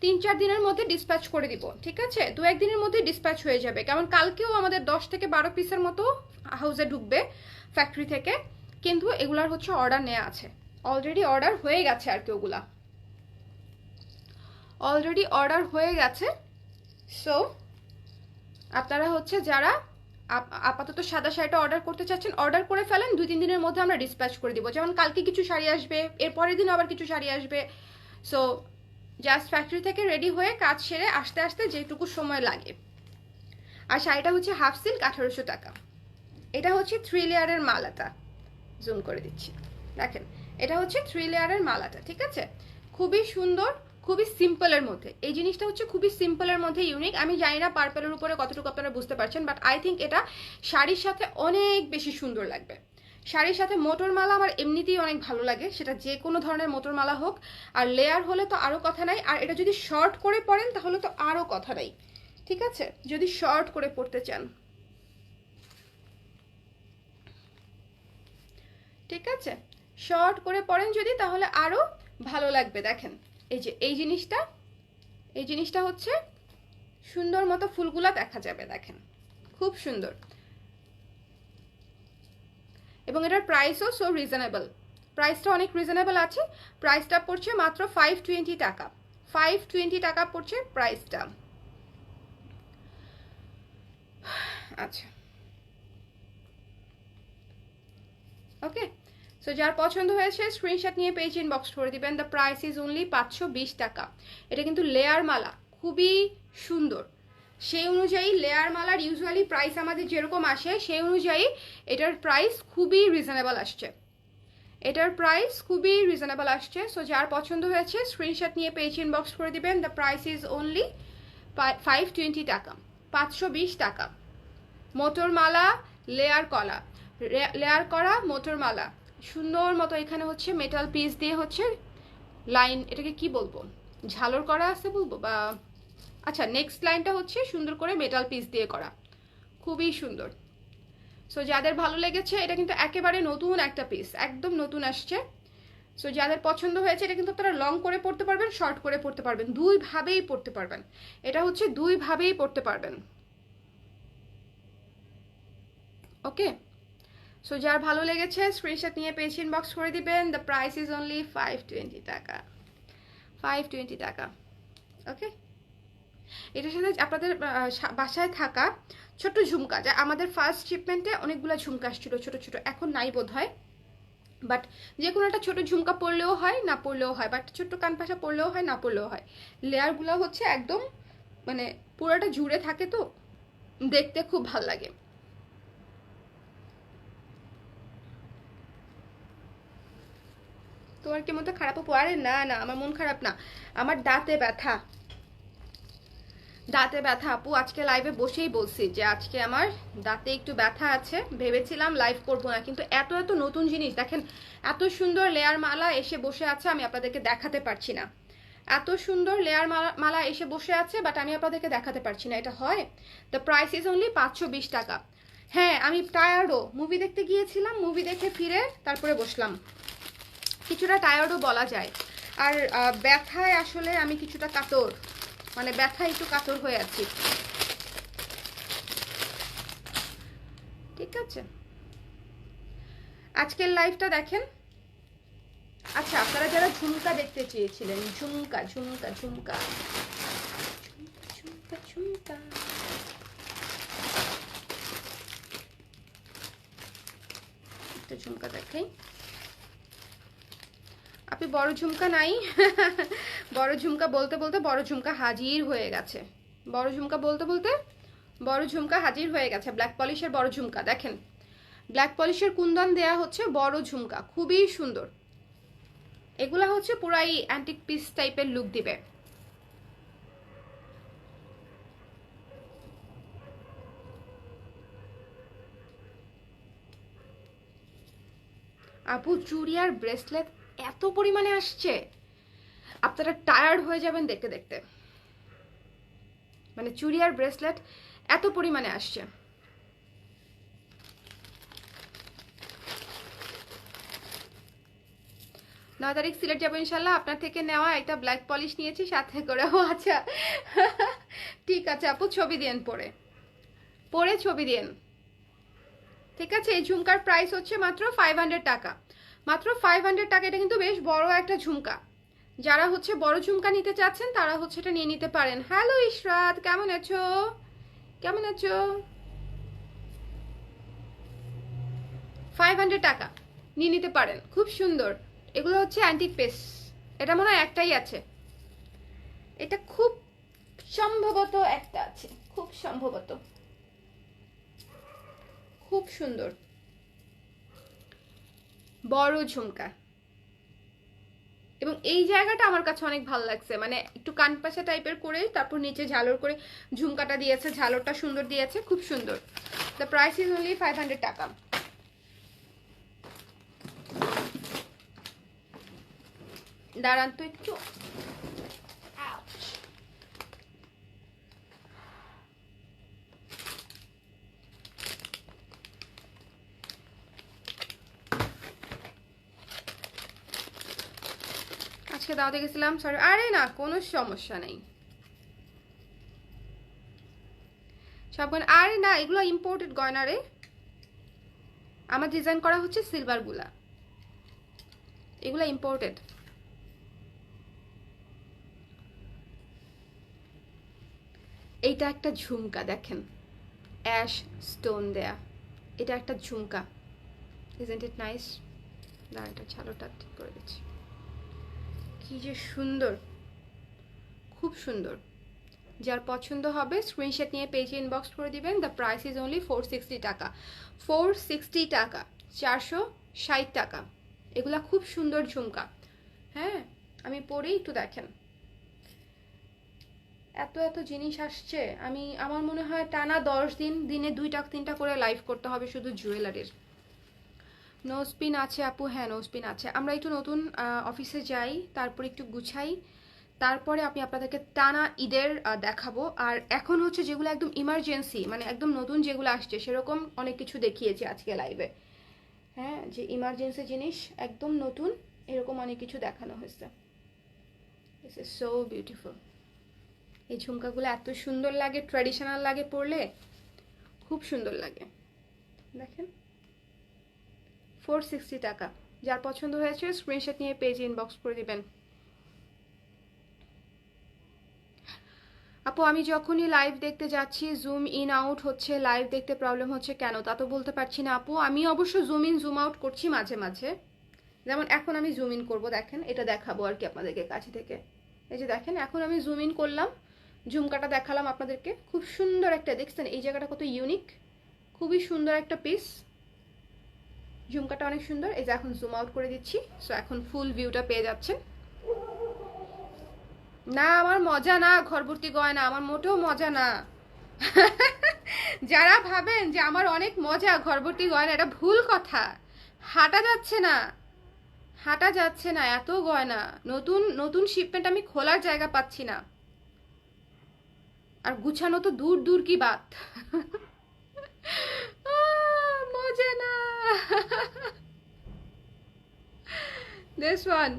3-4 দিনের মধ্যে ডিসপ্যাচ করে দিব, ঠিক আছে? 2-1 দিনের মধ্যে ডিসপ্যাচ হয়ে যাবে, কারণ কালকেও আমাদের 10 থেকে 12 পিসের মতো হাউসে ঢুকবে ফ্যাক্টরি থেকে, কিন্তু এগুলার হচ্ছে অর্ডার নেওয়া আছে, অলরেডি অর্ডার হয়ে গেছে আর কি, ওগুলা অলরেডি অর্ডার হয়ে গেছে। সো আপনারা হচ্ছে যারা আপাতত সাদা শাড়িটা অর্ডার করতে চাচ্ছেন অর্ডার করে ফেলেন, 2-3 দিনের মধ্যে আমরা ডিসপ্যাচ করে দিব। যেমন কালকে কিছু শাড়ি আসবে, এর পরের দিন আবার কিছু শাড়ি আসবে। সো জাস্ট ফ্যাক্টরি থেকে রেডি হয়ে কাজ সেরে আসতে আসতে যেটুকু সময় লাগে। আর শাড়িটা হচ্ছে হাফ সিল্ক, 1800 টাকা। এটা হচ্ছে 3 লেয়ারের মালাটা, জুম করে দিচ্ছি, দেখেন এটা হচ্ছে 3 লেয়ারের মালাটা, ঠিক আছে? খুবই সুন্দর, খুবই সিম্পলের মধ্যে। এই জিনিসটা হচ্ছে খুবই সিম্পলের মধ্যে ইউনিক। আমি জানি না পার্পলের উপরে কতটুকু আপনারা বুঝতে পারছেন, বাট আই থিঙ্ক এটা শাড়ির সাথে অনেক বেশি সুন্দর লাগবে। শাড়ির সাথে মোটর মালা আমার এমনিতেই অনেক ভালো লাগে, সেটা যে কোনো ধরনের মোটর মালা হোক, আর লেয়ার হলে তো আরও কথা নাই। আর এটা যদি শর্ট করে পরেন তাহলে তো আরও কথা নাই, ঠিক আছে? যদি শর্ট করে পরতে চান, ঠিক আছে, শর্ট করে পরেন যদি, তাহলে আরও ভালো লাগবে। দেখেন এই যে এই জিনিসটা হচ্ছে সুন্দর মতো ফুলগুলা দেখা যাবে, দেখেন খুব সুন্দর। এবং এটার প্রাইসও সো রিজনেবল, প্রাইসটা অনেক রিজনেবল আছে। প্রাইসটা পড়ছে মাত্র 520 টাকা, 520 টাকা পড়ছে প্রাইসটা। আচ্ছা ওকে, সো যার পছন্দ হয়েছে স্ক্রিনশট নিয়ে পেজ ইনবক্স করে দিবেন। দ্য প্রাইস ইজ অনলি 520 টাকা। এটা কিন্তু লেয়ার মালা, খুবই সুন্দর। সেই অনুযায়ী লেয়ার মালার ইউজুয়ালি প্রাইস আমাদের যেরকম আসে, সেই অনুযায়ী এটার প্রাইস খুবই রিজনেবল আসছে, এটার প্রাইস খুবই রিজনেবল আসছে। সো যার পছন্দ হয়েছে স্ক্রিনশট নিয়ে পেজ ইনবক্স করে দিবেন। দ্য প্রাইস ইজ অনলি 520 টাকা, 520 টাকা। মোটর মালা, লেয়ার কলা, লেয়ার করা মোটর মালা, সুন্দর মতো এখানে হচ্ছে মেটাল পিস দিয়ে হচ্ছে লাইন, এটাকে কি বলবো, ঝালর করা আছে বলবো, বা আচ্ছা নেক্সট লাইনটা হচ্ছে সুন্দর করে মেটাল পিস দিয়ে করা, খুবই সুন্দর। সো যাদের ভালো লেগেছে, এটা কিন্তু একেবারে নতুন একটা পিস, একদম নতুন আসছে। সো যাদের পছন্দ হয়েছে, এটা কিন্তু আপনারা লং করে পড়তে পারবেন, শর্ট করে পড়তে পারবেন, দুইভাবেই পড়তে পারবেন। এটা হচ্ছে দুইভাবেই পড়তে পারবেন, ওকে? সো যার ভালো লেগেছে স্ক্রিনশট নিয়ে পেজ ইনবক্স করে দিবেন। দ্য প্রাইস ইজ অনলি 520 টাকা, 520 টাকা, ওকে? এটার সাথে আপনাদের বাসায় থাকা ছোট ঝুমকা, যা আমাদের ফার্স্ট শিপমেন্টে অনেকগুলো ঝুমকা আসছিল ছোট ছোট, এখন নাই বোধ হয়, বাট যে কোনো একটা ছোট ঝুমকা পরলেও হয়, না পরলেও হয়, বাট ছোট্ট কানপাশা পরলেও হয়, না পরলেও হয়। লেয়ারগুলো হচ্ছে একদম মানে পুরোটা জুড়ে থাকে, তো দেখতে খুব ভাল লাগে। তোমার কি মতো খারাপ আপু? আরে না না, আমার মন খারাপ না, আমার দাঁতে ব্যথা, দাঁতে ব্যথা আপু। আজকে লাইভে বসেই বলছি যে আজকে আমার দাঁতে একটু ব্যথা আছে, ভেবেছিলাম লাইভ করব না, কিন্তু এত এত নতুন জিনিস দেখেন, এত সুন্দর লেয়ার মালা এসে বসে আছে, আমি আপনাদেরকে দেখাতে পারছি না। এত সুন্দর লেয়ার মালা এসে বসে আছে, বাট আমি আপনাদেরকে দেখাতে পারছি না, এটা হয়? দ্য প্রাইস ইজ অনলি 520 টাকা। হ্যাঁ আমি টায়ার্ডও, মুভি দেখতে গিয়েছিলাম, মুভি দেখে ফিরে তারপরে বসলাম, কিছুটা টায়ার্ডও বলা যায়। আর ব্যথায় আসলে আমি কিছুটা কাতর, মানে ব্যথায় একটু কাতর হয়ে আছি। ঠিক আছে, আজকের লাইভটা দেখেন। আচ্ছা, আপনারা যারা ঝুমকা দেখতে চেয়েছিলেন, ঝুমকা ঝুমকা ঝুমকা ঝুমকা ঝুমকা, একটা ঝুমকা দেখাই। আপনি বড় ঝুমকা নাই? বড় ঝুমকা বলতে বলতে বড় ঝুমকা হাজির হয়ে গেছে। বড় ঝুমকা বলতে বলতে বড় ঝুমকা হাজির হয়ে গেছে। ব্ল্যাক পলিশের বড় ঝুমকা দেখেন, ব্ল্যাক পলিশের কুন্দন দেয়া হচ্ছে বড় ঝুমকা, খুবই সুন্দর। এগুলা হচ্ছে পুরাই অ্যান্টিক পিস টাইপের লুক দিবে। আপু চুড়ি আর ব্রেসলেট এত পরিমাণে আসছে, আপনারা টায়ার্ড হয়ে যাবেন দেখতে দেখতে। মানে চুড়ি আর ব্রেসলেট এত পরিমাণে আসছে। 9 তারিখ সিলেট যাবো ইনশাল্লাহ। আপনার থেকে নেওয়া একটা ব্ল্যাক পলিশ নিয়েছি সাথে করে। ও আচ্ছা, ঠিক আছে আপু, ছবি দিন, পরে ছবি দিন। ঠিক আছে, এই ঝুমকার প্রাইস হচ্ছে মাত্র 500 টাকা, মাত্র 500 টাকা। এটা কিন্তু বেশ বড় একটা ঝুমকা। যারা হচ্ছে বড় ঝুমকা নিতে চাচ্ছেন তারা হচ্ছে এটা নিয়ে নিতে পারেন। হ্যালো ইশরাত, কেমন আছো? কেমন আছো? 500 টাকা নিয়ে নিতে পারেন, খুব সুন্দর। এগুলো হচ্ছে অ্যান্টিক পিস। এটা মনে হয় একটাই আছে, এটা খুব সম্ভবত একটা আছে, খুব সম্ভবত। খুব সুন্দর বড় ঝুমকা, এবং এই জায়গাটা আমার কাছে অনেক ভালো লাগছে। মানে একটু কানপাশা টাইপের করে তারপর নিচে ঝালর করে ঝুমকাটা দিয়েছে, ঝালরটা সুন্দর দিয়েছে, খুব সুন্দর। দ্য প্রাইস ইজ অনলি 500 টাকা। দাঁড়ান তো একটু, আজকে দাওয়াতে গেছিলাম, সরি। আরে না, কোনো সমস্যা নেই। সব গয়না, আরে না, এগুলো ইম্পোর্টেড গয়না রে। আমার ডিজাইন করা হচ্ছে সিলভার গুলা, এগুলো ইম্পোর্টেড। এইটা একটা ঝুমকা দেখেন, অ্যাশ স্টোন দেয়া, এটা একটা ঝুমকা। Isn't it nice? দাঁড়া, এটা ছালোটা ঠিক করে দিচ্ছি। কি যে সুন্দর, খুব সুন্দর। যার পছন্দ হবে স্ক্রিনশট নিয়ে পেজে ইনবক্স করে দিবেন। দ্য প্রাইস ইজ অনলি 460 টাকা, 460 টাকা, 460 টাকা। এগুলা খুব সুন্দর ঝুমকা। হ্যাঁ, আমি পরেই একটু দেখেন, এত এত জিনিস আসছে। আমার মনে হয় টানা 10 দিন, দিনে 2টা 3টা করে লাইভ করতে হবে শুধু জুয়েলারির। নোজপিন আছে আপু? হ্যাঁ, নোজপিন আছে। আমরা একটু নতুন অফিসে যাই, তারপর একটু গুছাই, তারপরে আমি আপনাদেরকে টানা ঈদের দেখাবো। আর এখন হচ্ছে যেগুলো একদম ইমার্জেন্সি, মানে একদম নতুন যেগুলো আসছে সেরকম অনেক কিছু দেখিয়েছি আজকে লাইভে। হ্যাঁ, যে ইমার্জেন্সি জিনিস একদম নতুন, এরকম অনেক কিছু দেখানো হয়েছে। This is so beautiful. এই ঝুমকাগুলো এত সুন্দর লাগে, ট্র্যাডিশনাল লাগে পরলে, খুব সুন্দর লাগে। দেখেন, 460 টাকা। যার পছন্দ হয়েছে স্ক্রিনশট নিয়ে পেজে ইনবক্স করে দিবেন। আপু আমি যখনই লাইভ দেখতে যাচ্ছি জুম ইন আউট হচ্ছে, লাইভ দেখতে প্রবলেম হচ্ছে কেন তা তো বলতে পারছি না আপু। আমি অবশ্য জুম ইন জুম আউট করছি মাঝে মাঝে। যেমন এখন আমি জুম ইন করবো, দেখেন, এটা দেখাবো আর কি আপনাদেরকে কাছে থেকে। এই যে দেখেন, এখন আমি জুম ইন করলাম, ঝুমকাটা দেখালাম আপনাদেরকে। খুব সুন্দর একটা, দেখছেন এই জায়গাটা কত ইউনিক, খুবই সুন্দর একটা পিস। ঝুমকাটা অনেক সুন্দর। এই যে এখন জুম আউট করে দিচ্ছি, সো এখন ফুল ভিউটা পেয়ে যাচ্ছেন। না, আমার মজা না ঘর ভর্তি গয়না, আমার মোটেও মজা না। যারা ভাবেন যে আমার অনেক মজা ঘর ভর্তি গয়না, এটা ভুল কথা। হাঁটা যাচ্ছে না, হাঁটা যাচ্ছে না, এত গয়না। নতুন নতুন শিপমেন্ট আমি খোলার জায়গা পাচ্ছি না, আর গুছানো তো দূর দূর কি বাত। মজা না। দিস ওয়ান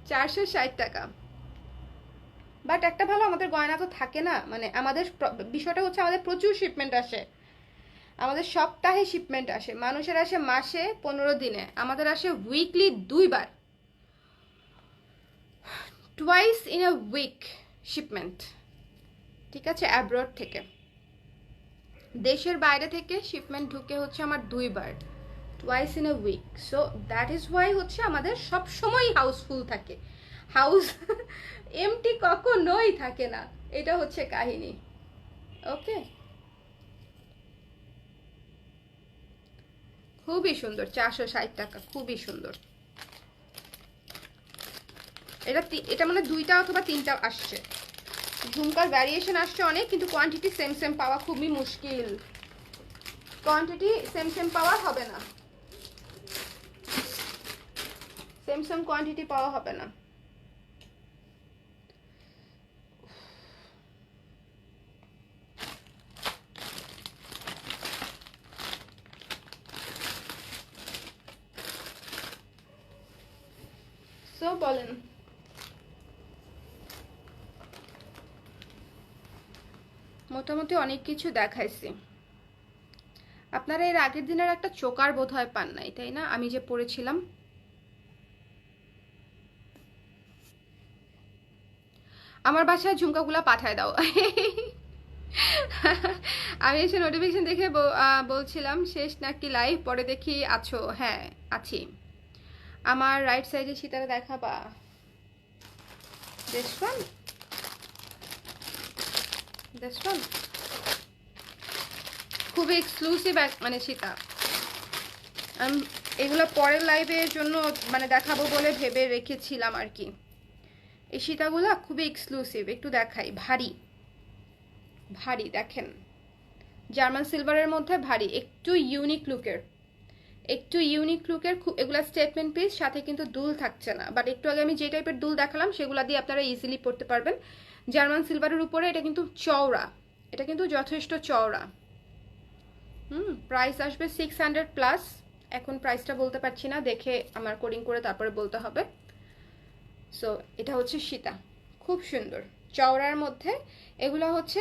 460 টাকা। বাট একটা ভালো, আমাদের গয়না তো থাকে না, মানে আমাদের বিষয়টা হচ্ছে আমাদের প্রচুর শিপমেন্ট আসে, আমাদের সপ্তাহে শিপমেন্ট আসে, মানুষের আসে মাসে 15 দিনে, আমাদের আসে উইকলি 2বার, twice in a week shipment. ঠিক আছে, অ্যাব্রড থেকে, দেশের বাইরে থেকে শিপমেন্ট ঢুকে হচ্ছে আমার 2বার, twice in a week. So that is why হচ্ছে আমাদের সব সময় হাউসফুল থাকে, হাউস এমটি কখনোই থাকে না, এটা হচ্ছে কাহিনী। ওকে, খুবই সুন্দর, 460 টাকা, খুবই সুন্দর। এটা মানে 2টা অথবা 3টা আসছে, ঝুমকার ভ্যারিয়েশন আসছে অনেক, কিন্তু কোয়ান্টিটি সেম সেম পাওয়া খুবই মুশকিল, কোয়ান্টিটি সেম সেম পাওয়া হবে না, সেম সেম কোয়ান্টিটি পাওয়া হবে না। সো বলেন, মোটামুটি অনেক কিছু দেখাইছি। আপনারা এর আগের দিনের একটা চোকার বোধহয় পান নাই, তাই না? আমি যে পড়েছিলাম, আমার বাসায় ঝুমকাগুলা পাঠায় দাও। আমি এসে নোটিফিকেশন দেখে বলছিলাম শেষ নাকি লাইভ, পরে দেখি আছো। হ্যাঁ আছি। আমার রাইট সাইডে সীতারা দেখাবা, this one, this one, খুবই এক্সক্লুসিভ মানে সীতা, আমি এগুলো পরের লাইভের জন্য মানে দেখাবো বলে ভেবে রেখেছিলাম আর কি। এই সীতাগুলো খুবই এক্সক্লুসিভ, একটু দেখাই, ভারী ভারী, দেখেন জার্মান সিলভারের মধ্যে ভারী, একটু ইউনিক লুকের, একটু ইউনিক লুকের, খুব এগুলা স্টেটমেন্ট পিস, সাথে কিন্তু দুল থাকছে না, বাট একটু আগে আমি যে টাইপের দুল দেখালাম সেগুলা দিয়ে আপনারা ইজিলি পড়তে পারবেন। জার্মান সিলভারের উপরে, এটা কিন্তু চওড়া, এটা কিন্তু যথেষ্ট চওড়া। প্রাইস আসবে 600+, এখন প্রাইসটা বলতে পারছি না, দেখে আমার কোডিং করে তারপরে বলতে হবে। সো এটা হচ্ছে সীতা, খুব সুন্দর চওড়ার মধ্যে, এগুলো হচ্ছে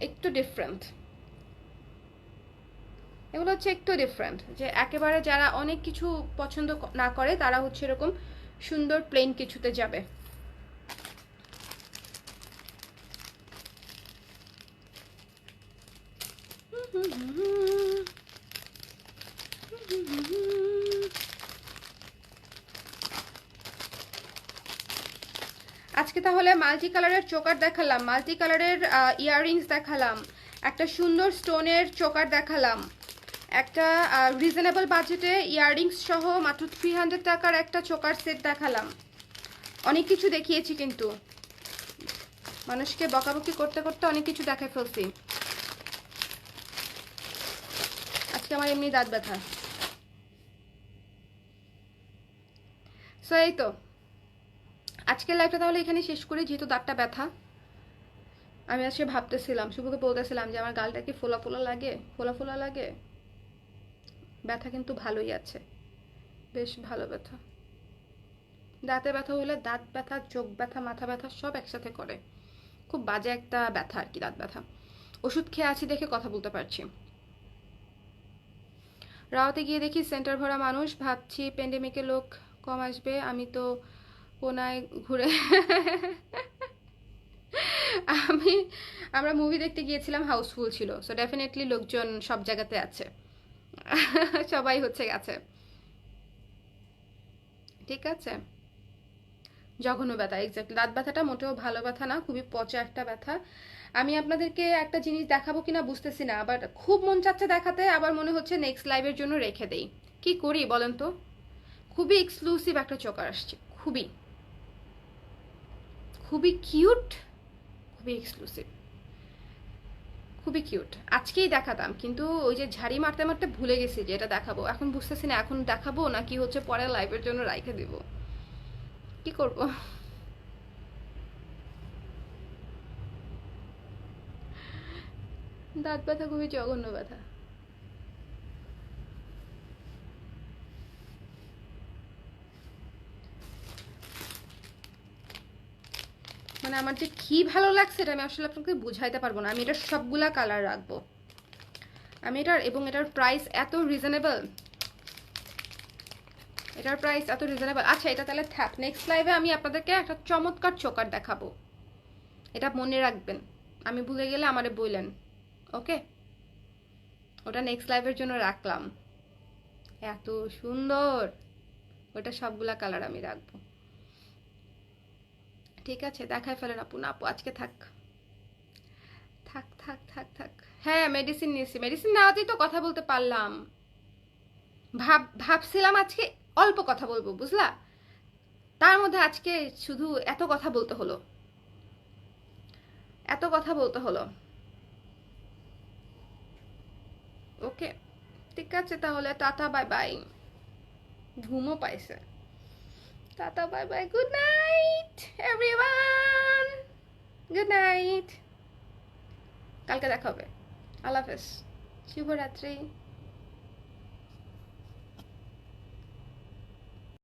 একটু ডিফারেন্ট, এগুলো হচ্ছে একটু ডিফারেন্ট, যে একেবারে যারা অনেক কিছু পছন্দ না করে তারা হচ্ছে এরকম সুন্দর প্লেন কিছুতে যাবে। আজকে তাহলে মাল্টি কালারের চোকার দেখালাম, মাল্টি কালারের ইয়াররিংস দেখালাম, একটা সুন্দর স্টোনের চোকার দেখালাম, একটা রিজনেবল বাজেটে ইয়াররিংস সহ মাত্র 300 টাকার একটা চোকার সেট দেখালাম, অনেক কিছু দেখিয়েছি, কিন্তু মানুষকে বকাবকি করতে করতে অনেক কিছু দেখায় ফেলছি। আজকে আমার এমনি দাঁত ব্যথা। সো এই তো আজকের লাইভটা তাহলে এখানে শেষ করি, যেহেতু দাঁতটা ব্যথা। আমি আজকে ভাবতেছিলাম, শুভকে বলতেছিলাম যে আমার গালটা কি ফোলা ফোলা লাগে, ফোলা ফোলা লাগে, ব্যথা কিন্তু ভালোই আছে, বেশ ভালো ব্যথা। দাঁতে ব্যথা হলে দাঁত ব্যথা, চোখ ব্যথা, মাথা ব্যথা সব একসাথে করে, খুব বাজে একটা ব্যথা আর কি দাঁত ব্যথা। ওষুধ খেয়ে আছি দেখে কথা বলতে পারছি। রাওতে গিয়ে দেখি সেন্টার ভরা মানুষ, ভাবছি প্যান্ডেমিকে লোক কম আসবে, আমি তো কোনায় ঘুরে আমি আমরা মুভি দেখতে গিয়েছিলাম, হাউসফুল ছিল, সো ডেফিনেটলি লোকজন সব জায়গাতে আছে, সবাই হচ্ছে গেছে। ঠিক আছে, জঘন্য ব্যথা, এক্স্যাক্টলি, দাঁত ব্যথাটা মোটেও ভালো ব্যথা না, খুবই পচা একটা ব্যথা। আমি আপনাদেরকে একটা জিনিস দেখাবো কিনা বুঝতেছি না, আবার খুব মন চাচ্ছে দেখাতে, আবার মনে হচ্ছে নেক্সট লাইভের জন্য রেখে দেই, কি করি বলেন তো। খুবই এক্সক্লুসিভ একটা চোকার আসছে, খুবই খুবই কিউট, খুবই এক্সক্লুসিভ, খুবই কিউট। আজকেই দেখাতাম, কিন্তু ওই যে ঝাড়ি মারতে মারতে ভুলে গেছি যে এটা দেখাবো, এখন বুঝতেছি না এখন দেখাবো না কি হচ্ছে পরের লাইভের জন্য রাইখে দিব, কি করব। দাঁত ব্যথা খুবই জঘন্য ব্যথা। মানে আমার যে কি ভালো লাগছে এটা আমি আসলে আপনাকে বুঝাইতে পারবো না, আমি এটা সবগুলা কালার রাখবো, আমি এটার প্রাইস এত রিজনেবল, আচ্ছা এটা তাহলে থাক, নেক্সট লাইভে আমি আপনাদেরকে একটা চমৎকার চোকার দেখাবো, এটা মনে রাখবেন, আমি ভুলে গেলে আমারে বললেন, ওকে? ওটা নেক্সট লাইভের জন্য রাখলাম, এত সুন্দর, ওটা সবগুলা কালার আমি রাখবো। ঠিক আছে, দেখাই ফেলেন আপু। না আপু আজকে থাক থাক থাক থাক থাক। হ্যাঁ মেডিসিন নিয়েছি, মেডিসিন নেওয়াতেই তো কথা বলতে পারলাম। ভাবছিলাম আজকে অল্প কথা বলবো, বুঝলা, তার মধ্যে আজকে শুধু এত কথা বলতে হলো, এত কথা বলতে হলো। ওকে ঠিক আছে তাহলে, টাটা বাই বাই, ঘুমও পাইছে। Tata bye bye, good night everyone, good night, কালকে দেখা হবে, আল্লাহ হাফেজ, শুভরাত্রি।